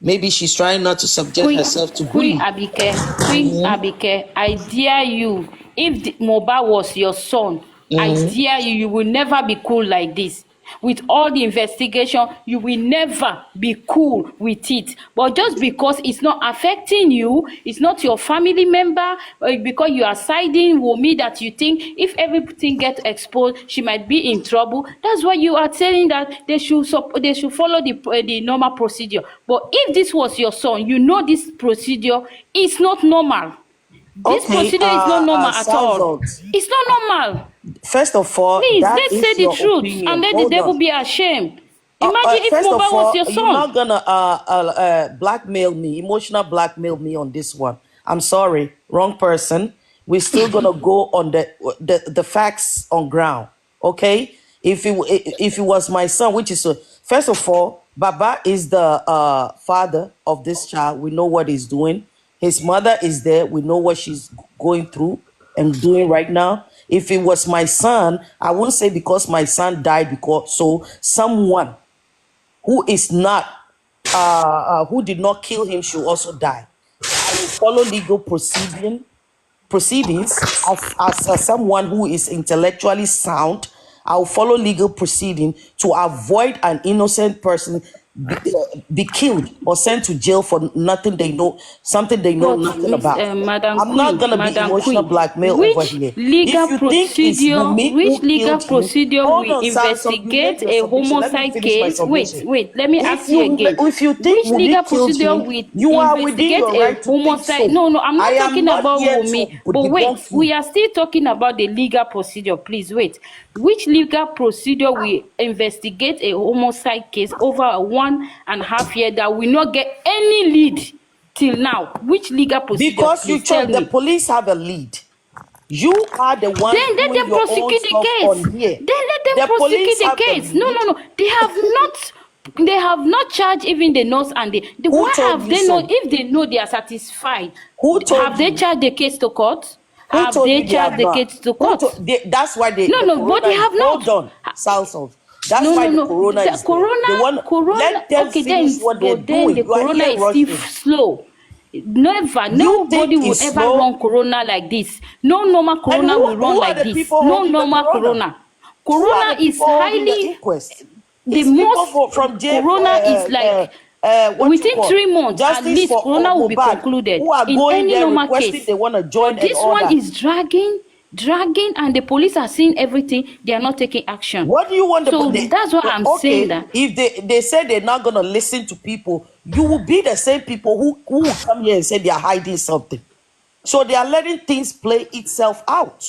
Maybe she's trying not to subject herself to bullying. Queen Abike, I dare you. If Mohbad was your son, I dare you, you will never be cool like this. With all the investigation, you will never be cool with it. But just because it's not affecting you, it's not your family member, because you are siding with me that you think if everything gets exposed, she might be in trouble. That's why you are saying that they should follow the normal procedure. But if this was your son, you know this procedure is not normal. This procedure is not normal at all. It's not normal. First of all, please let's say the truth opinion. and let the devil be ashamed. Imagine if Mohbad was your son. You're not gonna blackmail me, emotional blackmail me on this one. I'm sorry, wrong person. We're still gonna go on the facts on ground. Okay, if it was my son, which is first of all, Baba is the father of this child. We know what he's doing. His mother is there. We know what she's going through and doing right now. If it was my son, I wouldn't say because my son died because someone who is not who did not kill him should also die. I will follow legal proceedings as someone who is intellectually sound. I will follow legal proceeding to avoid an innocent person be killed or sent to jail for nothing they know, something they know nothing about. I'm not gonna be emotional blackmail over here. Legal procedure, which legal procedure will investigate a homicide case? Wait, let me ask you again. If you think which legal procedure will investigate a homicide? No, I'm not talking about Wunmi. But wait, we are still talking about the legal procedure. Please wait. Which legal procedure will investigate a homicide case over 1.5 years that will not get any lead till now? Which legal procedure? Because you told the police have a lead. You are the one. Then let them prosecute the case. Then let them prosecute the case. No. They have not charged even the nurse and the why have they not? If they know they are satisfied, have they charged the case to court? Have they charged the case to court? That's why they. No, but they have not. Hold on, South. That's why the corona is corona. Let them finish what they're doing. The corona is still slow. Nobody will ever run corona like this. No normal corona will run like this. No normal corona. Corona is highly. The most from corona is like. Within 3 months, at least corona will be concluded in any normal case. They want to join this one is dragging. dragging, and the police are seeing everything. They are not taking action. What do you want? So that's why I'm saying that. If they say they're not going to listen to people, you will be the same people who will come here and say they are hiding something. So they are letting things play itself out.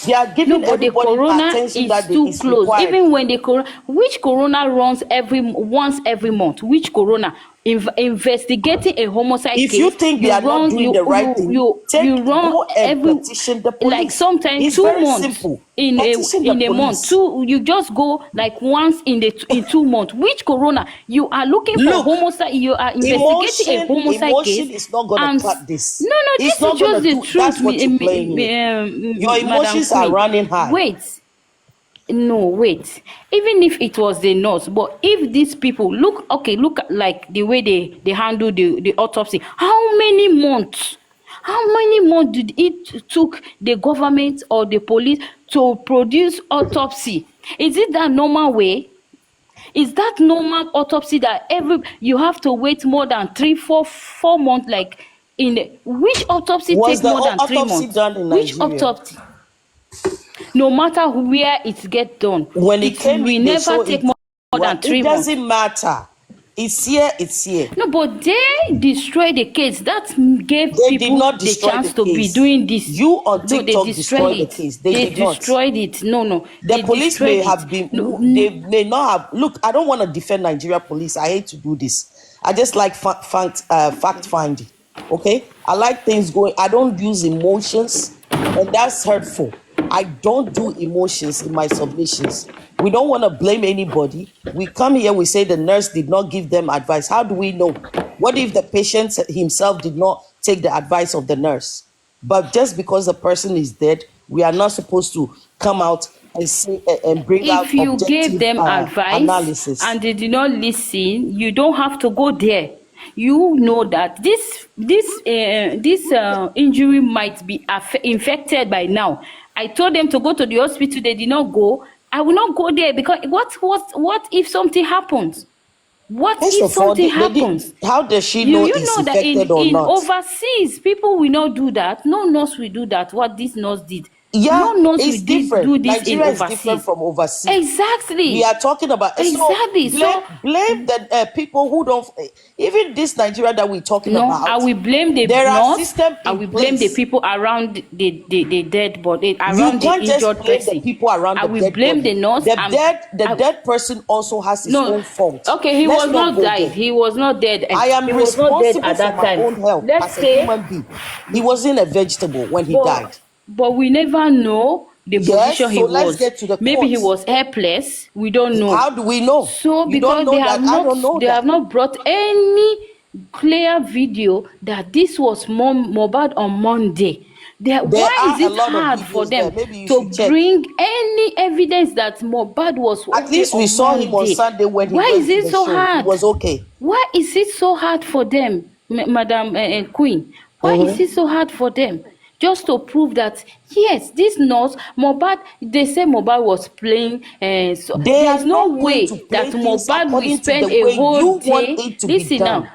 They are giving No, but the everybody corona attention is that too is close. required. Even when the corona, which corona runs once every month? Which corona investigating a homicide If case? you think they are not doing the right thing, you run go and every petition the police. like sometimes It's 2 very months simple. in Petition a the month. police. You just go like once in 2 months. Which corona? You are looking for Look, homicide. You are investigating a homicide emotion case. is not going to cut this. No, It's this not is just gonna the do. That's truth. what you're playing with. Your Madam emotions are Queen. running high. Wait. No, wait. Even if it was the nurse, but if these people look at like the way they handle the autopsy, how many months? How many months did it took the government or the police to produce autopsy? Is it that normal way? Is that normal autopsy that you have to wait more than 4 months? Like which autopsy Was take the more than 3 autopsy months? done in Which Nigeria? autopsy? No matter where it gets done, When it came will in, they never show take it. more Well, than 3 it months. doesn't matter. It's here. It's here. No, but they destroyed the case. That gave They did people not the destroy chance the to be case. doing this. You on No, they TikTok destroyed destroyed the it. case. They did not. destroyed it. No, The they police may destroyed have it. been. No, They may not have. Look, I don't want to defend Nigeria police. I hate to do this. I just like fact finding. Okay, I like things going. I don't use emotions, and that's hurtful. I don't do emotions in my submissions. We don't want to blame anybody. We come here, we say the nurse did not give them advice. How do we know? What if the patient himself did not take the advice of the nurse? But just because the person is dead, we are not supposed to come out and say and bring out if you gave objective them advice analysis. and they did not listen, you don't have to go there. You know that this injury might be infected by now. I told them to go to the hospital. They did not go. I will not go there because what if something happens? What First if of all, something happens? how does she know You it's know that infected or in not? overseas, people will not do that. No nurse will do that. What this nurse did. Yeah, No nurse it's will different. do this in Nigeria is overseas. different from overseas. Exactly. We are talking about Exactly. So blame the people who don't. Even this Nigeria that we're talking No, about. I will blame the There are nurse. systems I in will blame the place. people around the dead body, You around the can't just injured blame person. the people around I the will dead blame body. the nurse. The dead person also has his No, own fault. okay, he Let's was not go died. there. He was not dead. I am He was not dead responsible at for that my time. own health Let's as a say, human being. He wasn't a vegetable when he died. but we never know the position Yes, he so let's was. get to the Maybe he courts. was helpless. We don't know. How do we know? So You don't because know that. I don't know they that. have not brought any clear video that this was Mohbad on Monday. Why are is a it lot of hard for videos there. them Maybe you to should check. bring any evidence that Mohbad was At okay least we on saw him on Monday? Sunday when he Why went is to it the so show. He hard? was okay. Why is it so hard for them, Madam Queen? Why is it so hard for them? Just to prove that, yes, this nurse, Mohbad, they say Mohbad was playing. So They there are is no not going to way play that things Mohbad will according to spend the a way whole you want day. it to be Listen done. now,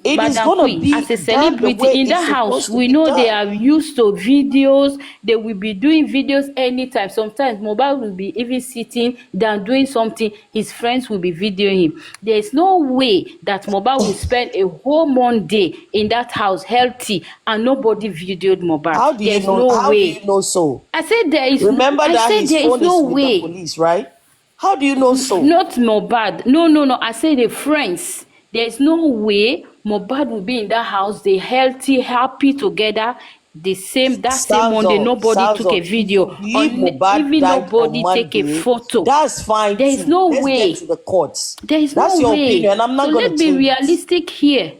It is Madam going to Queen, be as a done the celebrity way in the it's house, supposed to we be know they done. are used to videos. They will be doing videos anytime. Sometimes Mohbad will be even sitting down doing something. His friends will be videoing him. There is no way that Mohbad will spend a whole Monday in that house healthy and nobody videoed Mohbad. How do you There's know? no How do way. you know so? I said there is. Remember I that said his there is phone is no with the way. police, right? How do you know so? Not Mohbad. No. I say the friends. There is no way Mohbad will be in that house. They healthy, happy together. That same Monday, nobody took a If video. you believe Mohbad Even died on nobody take a Monday, photo. that's fine There is too. no Let's get way. to the courts. There is That's no your way. opinion. I'm not So going to let's be change it. realistic here.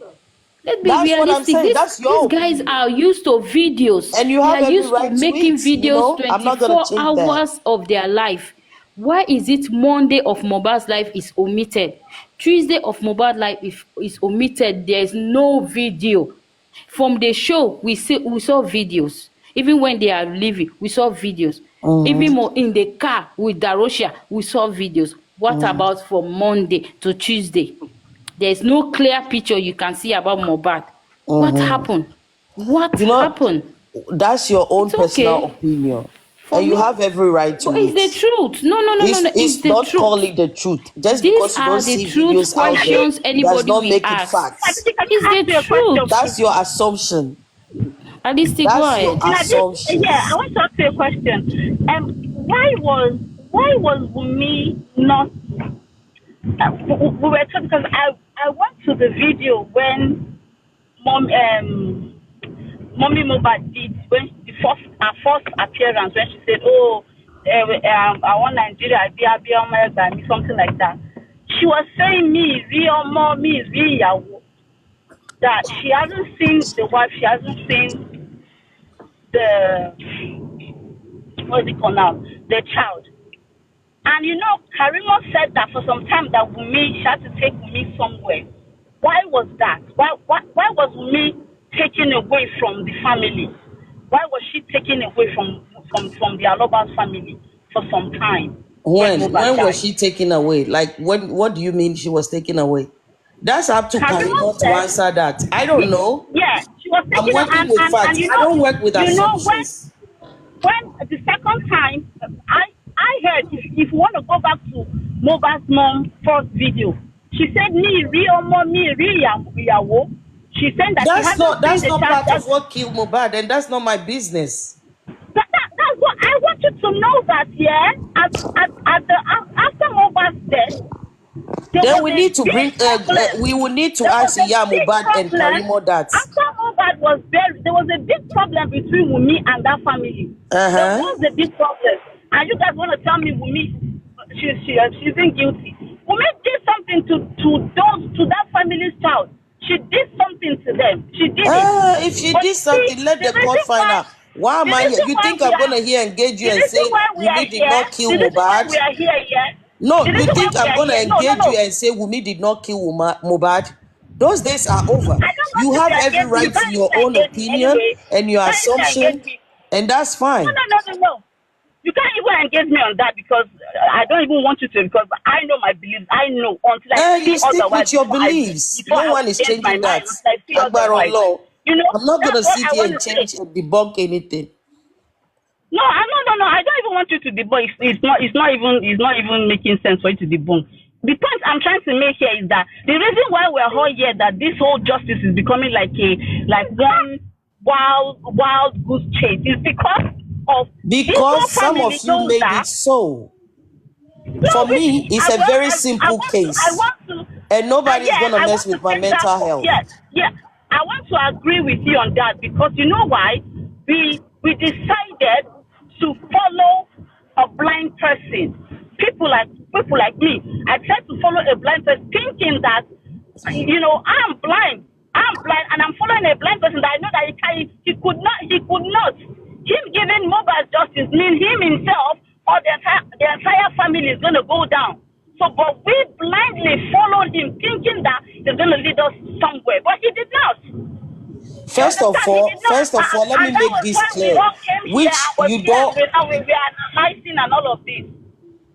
Let's be That's what I'm realistic. saying. That's your These guys opinion. are used to videos. And you They have are every used to right to making it. videos I'm not going to 24 change that. hours of their life. Why is it Monday of Mohbad's life is omitted? Tuesday of Mohbad's life is omitted. There is no video. From the show, we saw videos. Even when they are leaving, we saw videos. Even more in the car with Darosha, we saw videos. What about from Monday to Tuesday? There's no clear picture you can see about Mohbad. What happened? What You know, happened? That's your own It's personal okay opinion, for and you me. have every right to But it's it. the truth. No, no, no, no, no. It's It's the not truth. calling the truth. Just These because you don't are the see truth videos out there, questions does anybody not will make it ask. facts. Can It's I ask the you a question, truth. That's your please? assumption. At least go That's your ahead. And yeah, I assumptions. want to ask you a question. Why was Wumi not? We were talking because I went to the video when mommy Mohbad did when her first appearance when she said, "Oh, I want Nigeria, be something like that." She was saying me, real mom, me, real that she hasn't seen the wife, she hasn't seen the what's it called now, the child. And Karimo said that for some time that she had to take Wumi somewhere. Why was that? Why was Wumi taken away from the family? Why was she taken away from the Aloba's family for some time when Mohbad When was died? she taken away? Like when? What do you mean she was taken away? That's up to Karimo Karimo to said, answer that. I don't know. yeah, she was I'm taken, working with and facts. I don't work with when assumptions. the second time, I heard if you want to go back to Mohbad's mom first video, she said me real mom me real. She said that she hasn't seen That's the not child. part of what killed Mohbad, and that's not my business. That's what I want you to know, that after Mohbad's death, there Then was we a need to big bring. problem. We will need to There was ask a Iya big Mohbad and problem Karimo that. after Mohbad was buried. There was a big problem between Wumi and that family. There was a big problem, and you guys want to tell me Wumi, she isn't guilty. Wumi did something to that family's child. She did something to them. She did it. If she But did you see, something, let the the court reason find why out. Why am the I here? reason You why think we I'm are gonna here engage you the and reason say why we are Wumi did here, not kill the reason why Mohbad? we are here, yeah. No, The you reason why think we I'm are gonna here, no, no, engage you no. and say Wumi did not kill Mohbad? Those days are over. I don't want You you to have every engage me. You right to can't your even own engage me opinion anyway. and You your can't even engage assumption, me. and that's No, fine. no, no, no, no. You can't even engage me on that because I don't even want you to, because I know my beliefs. I know until I see You stick otherwise with your beliefs. before No I one will is change my changing mind, that. until I see Agbára otherwise. Ọlọ́run. I'm not gonna That's what sit I here want and to say. change and debunk anything. No, no. I don't even want you to debunk. It's not even making sense for you to debunk. The point I'm trying to make here is that the reason why we're all here, that this whole justice is becoming like one wild goose chase, is because of this Because whole some of family you knows made that. it so. No, For me, it's a very I simple want to, case. And nobody's yeah, gonna I mess want to with my take that mental for, health. yeah. I want to agree with you on that, because you know why? We decided to follow a blind person. People like me, I tried to follow a blind person, thinking that I'm blind. And I'm following a blind person that I know that he could not. Him giving Mohbad justice means him himself or the entire family is going to go down. So, but we blindly followed him, thinking that he's going to lead us somewhere, but he did not. You First of understand? He all, did not, let and me that make was this why we clear. all came here and Which was you here, don't and we were analyzing and all of this.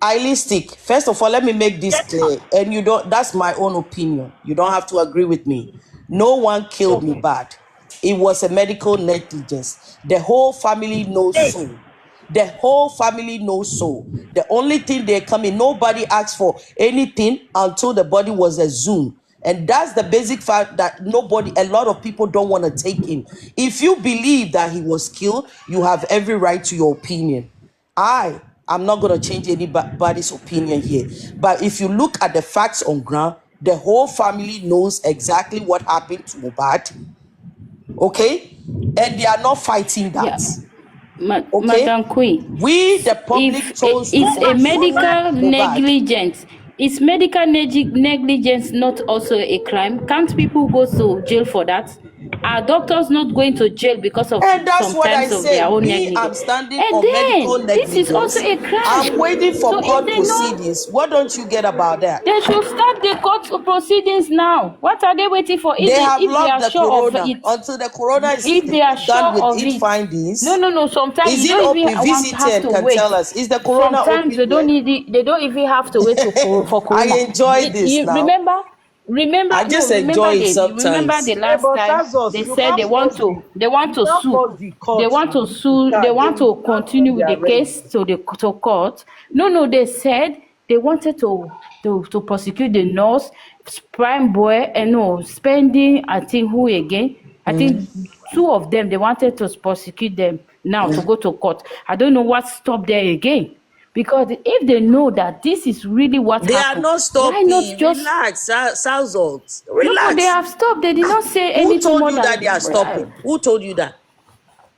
Holistic. First of all, let me make this Yes, clear. ma'am. And you don't, that's my own opinion. You don't have to agree with me. No one killed Okay. Mohbad. It was a medical negligence. The whole family knows Hey, so. The whole family knows so. The only thing they come in, nobody asked for anything until the body was exhumed. And that's the basic fact that a lot of people don't want to take in. If you believe that he was killed, you have every right to your opinion. I'm not going to change anybody's opinion here. But if you look at the facts on ground, the whole family knows exactly what happened to Mohbad. Okay? And they are not fighting Yeah. that. Okay? Madam Queen, We, the public, if chose it's to a exhume medical Mohbad. negligence, is medical negligence not also a crime? Can't people go to jail for that? Are doctors not going to jail because of And that's what I sometimes of their say. own Me, I'm negligence? standing And on medical then this is also negligence. a crime. I'm waiting So for if court they know, proceedings. What don't you get about that? they should start the court proceedings now. What are they waiting for? They have If they locked are the sure of corona it, until the corona is if they are done sure with of its it, findings. no, sometimes Is you it don't even open? want Visitor have to can wait. tell us. Is the corona Sometimes open they don't yet? need it, they don't even have to wait to for I corona. enjoy this You now. remember remember, I just no, remember enjoy it remember the sometimes. last but time Tazos, they you said can't they want force to sue. the They court want now. to You sue. They can't. They want will to start when continue they with the are ready. case to court. No, they said they wanted to prosecute the nurse, prime boy, and no spending. I think who again? I think two of them. They wanted to prosecute them now to go to court. I don't know what stopped there again. Because if they know that this is really what They are happened, not why not stopping. just Relax, Salzot. no, they Relax. have stopped. They did not say Who anything told more you that they are than stopping? Who told you that?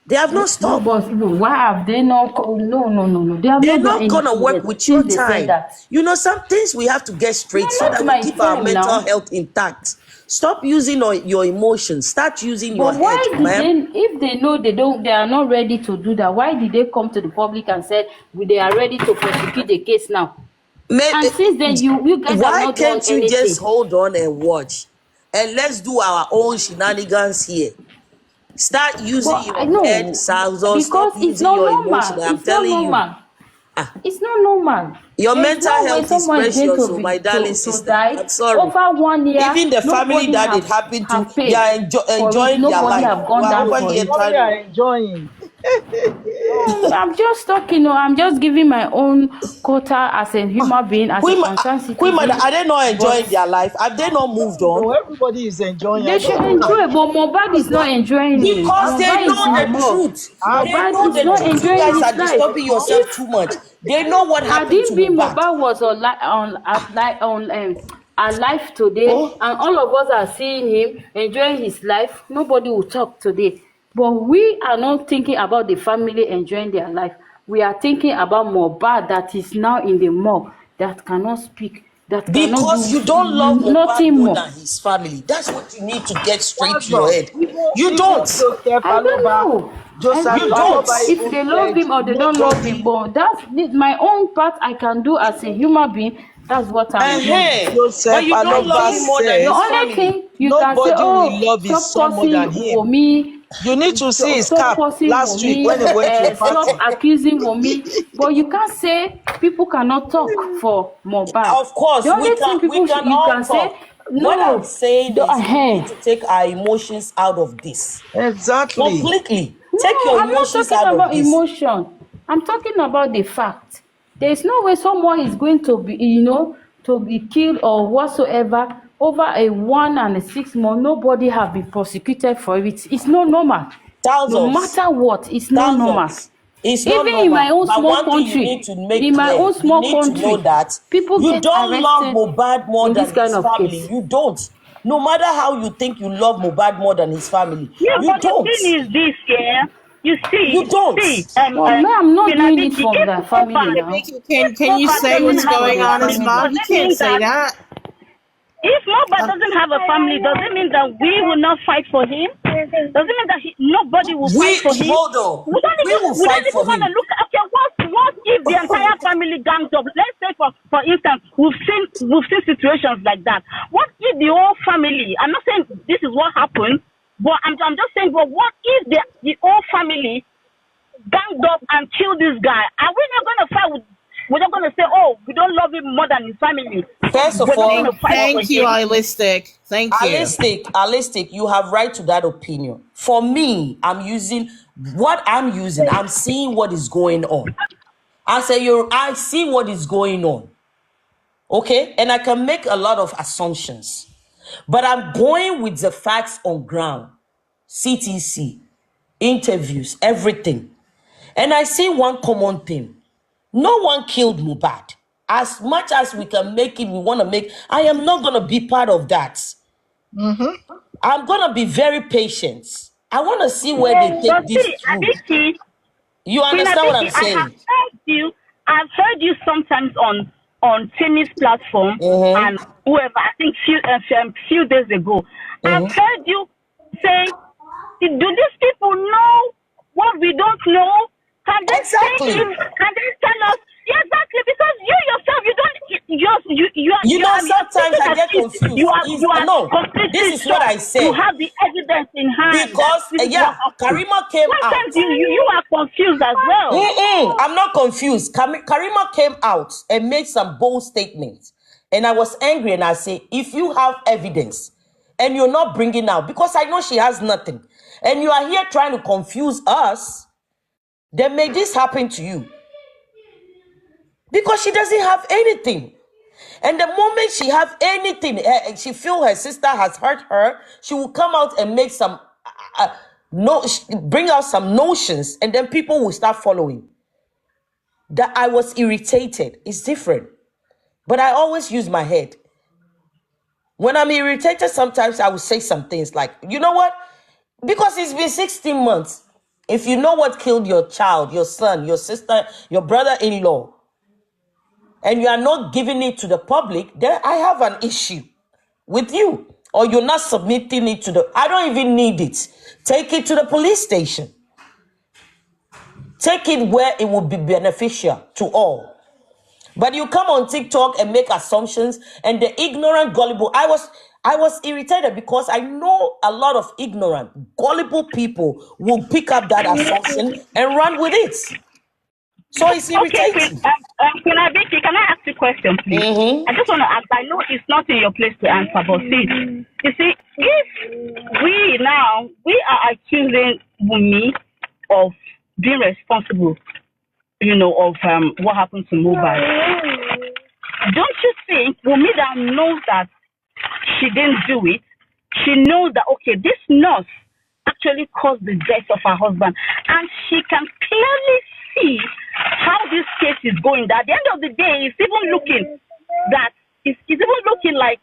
They have not no, stopped. but why have they not? No. They have They're not done not gonna anything work yet with your since they said time. that. You know, some things we have to get No, straight so not that we my keep our time mental now. health intact. Stop using your emotions. Start using your But head, why did ma'am. they? If they know they are not ready to do that, why did they come to the public and said they are ready to prosecute the case now? And since then, you guys have Why not done can't you just anything. hold on and watch? And let's do our own shenanigans here. Start using But I your head, know Salzo. Stop because it's using not your emotion. normal. I'm It's not telling you. normal. It's not normal. Your There is mental no way health is someone is going precious, to so be my darling to sister. die I'm sorry. over 1 year. Even the family Nobody that it happened to, have they paid are for it. enjoying their Nobody life. have You gone are down over for The here it. trying family to. are enjoying. No, I'm just talking. I'm just giving my own quota as a human being, as a concerned Queen Mother, citizen. are they not enjoying But their life? Have they not moved on? No, everybody is enjoying. I they should don't know why. enjoy. But Mohbad is not enjoying it. Because they Mohbad is know in the the mall. truth. They I'm know Mohbad is the not truth. You enjoying guys his are life. disturbing yourself If too much. They know what had happened to it been Mohbad. Mohbad was alive today, Oh, and all of us are seeing him enjoying his life, nobody will talk today. But we are not thinking about the family enjoying their life. We are thinking about Mohbad that is now in the mall, that cannot speak, that cannot because do you don't love Mohbad nothing more more. than his family. That's what you need to get straight to your Tazos. head. You Even don't. Joseph I don't Aloba, know. Joseph You don't. Aloba If even they love said him or they don't love him, nobody. but that's my own part I can do as a human being. That's what I'm doing. But Joseph you don't love Aloba him Okay? more than The said his only family. thing you can say, nobody will oh, love his stop son more cursing than him. Wunmi, You need to see his stop cap cursing last week when he Wunmi, went to a stop party. accusing Wunmi. But you can't say people cannot talk for Mohbad. Of course, The only thing we can you all can say, talk. What I'm no, saying the is we need to take our emotions out of this. Exactly. Completely. Take No, your I'm not emotions talking out of about this. emotion. I'm talking about the fact. There is no way someone is going to be, to be killed or whatsoever over a 1 and 6 month. Nobody have been prosecuted for it. It's not normal. No Thousands. matter what, it's not normal. Thousands. It's not Even in my normal. own But small one thing you need country, to make in my clear, own you small need to know country, that people you get don't love arrested Mohbad more in this than kind his of family. case. You don't. No matter how you think you love Mohbad more than his family, Yeah, you but the don't. thing is this, yeah. You You don't. see, But me, I'm not Queen doing it Abiki, for the family now. If Can you I'm Mohbad not say doing doesn't what's it have for a going the on, family, Isma? family. does You it can't mean say that that. if Mohbad doesn't have a family, does it mean that we will not fight for him? Does it mean that nobody will fight for him? Hold on. We don't We even will we don't fight even for want to him. look. Okay, what if the entire family gangs up? Let's say for instance, we've seen situations like that. What if the whole family? I'm not saying this is what happened, but I'm just saying. But what if the whole family ganged up and killed this guy? Are we not going to fight with? We're not going to say, oh, we don't love him more than his family. First of We're not going all, to fight for Thank you, him. Holistic. Thank you. Holistic, you have right to that opinion. For me, I'm using what I'm using. I'm seeing what is going on. I see what is going on. Okay? And I can make a lot of assumptions. But I'm going with the facts on ground. CTC, interviews, everything. And I see one common thing. No one killed Mohbad. As much as we can make it, we want to make, I am not going to be part of that. I'm going to be very patient. I want to see where they But take this see, through. Abiki, You Queen understand what Abiki, I'm saying? I've heard you sometimes on Timmy's platform and whoever. I think few days ago, I've heard you say, "Do these people know what we don't know? Can they say Exactly. it? Can they tell us?" Yeah, exactly. Because you yourself, you don't. You know, You're sometimes speaking I as get if confused. you are No, this completely is what sure. I You said. have the evidence in hand that Because, this is what happened. Karima came out. Sometimes you are confused as well. I'm not confused. Karima came out and made some bold statements. And I was angry and I say, if you have evidence and you're not bringing out, because I know she has nothing, and you are here trying to confuse us, then may this happen to you. Because she doesn't have anything. And the moment she have anything, she feel her sister has hurt her, she will come out and make some, bring out some notions, and then people will start following. That I was irritated. It's different. But I always use my head. When I'm irritated, sometimes I will say some things like, you know what? Because it's been 16 months. If you know what killed your child, your son, your sister, your brother-in-law, and you are not giving it to the public, then I have an issue with you. Or you're not submitting it to I don't even need it. Take it to the police station. Take it where it will be beneficial to all. But you come on TikTok and make assumptions, and the ignorant, gullible. I was irritated because I know a lot of ignorant, gullible people will pick up that assumption and run with it. So it's irritating. Okay, can I ask you a question, please? I just want to ask. I know it's not in your place to answer, but see, you see, if we are accusing Wunmi of being responsible, of what happened to Mohbad, don't you think Wunmi that knows that she didn't do it? She knows that, okay, this nurse actually caused the death of her husband, and she can clearly see how this case is going. That at the end of the day, it's even looking like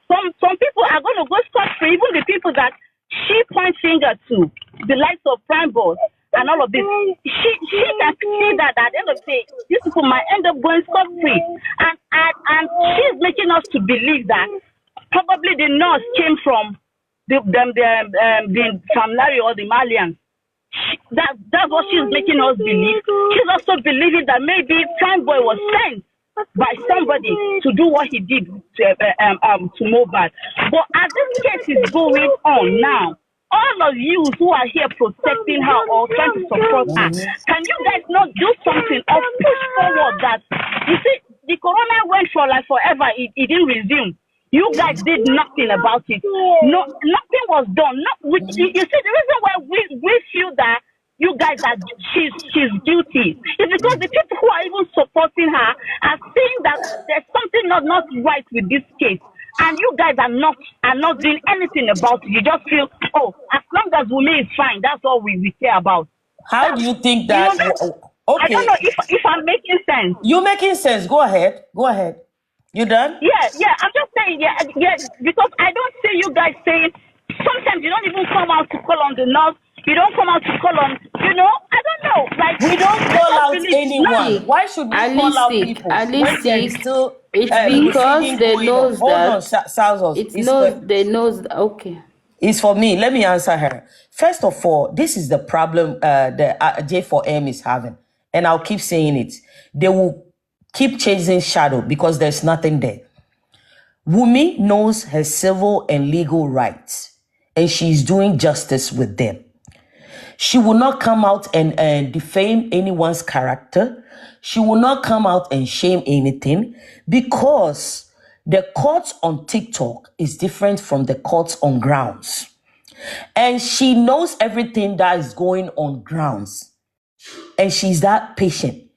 some people are going to go scot-free, even the people that she points finger to, the likes of Prime Boss and all of this. She can see that at the end of the day, these people might end up going scot-free, and she's making us to believe that probably the nurse came from the Sam Larry or the Malians. That's what she's making us believe. She's also believing that maybe Prime Boy was sent by somebody to do what he did to Mohbad. But as this case is going on now, all of you who are here protecting her or trying to support her, can you guys not do something or push forward that? You see, the corona went for like forever. It didn't resume. You guys did nothing about it. No, nothing was done. You see, the reason why we feel that you guys are she's guilty is because the people who are even supporting her are saying that there's something not right with this case, and you guys are not doing anything about it. You just feel, oh, as long as Wunmi is fine, that's all we care about. How do you think that? Okay. I don't know if I'm making sense. You're making sense. Go ahead. You done? Yeah. I'm just saying, yeah, because I don't see you guys saying, sometimes you don't even come out to call on the nurse. You don't come out to call on, I don't know. Like, we don't call out anyone. Why should we call out people when there is still? It's because they know that. Hold on, they know. Okay. It's for me. Let me answer her. First of all, this is the problem the J4M is having, and I'll keep saying it. They will keep chasing shadow because there's nothing there. Wunmi knows her civil and legal rights, and she's doing justice with them. She will not come out and defame anyone's character. She will not come out and shame anything, because the courts on TikTok is different from the courts on grounds. And she knows everything that is going on grounds. And she's that patient.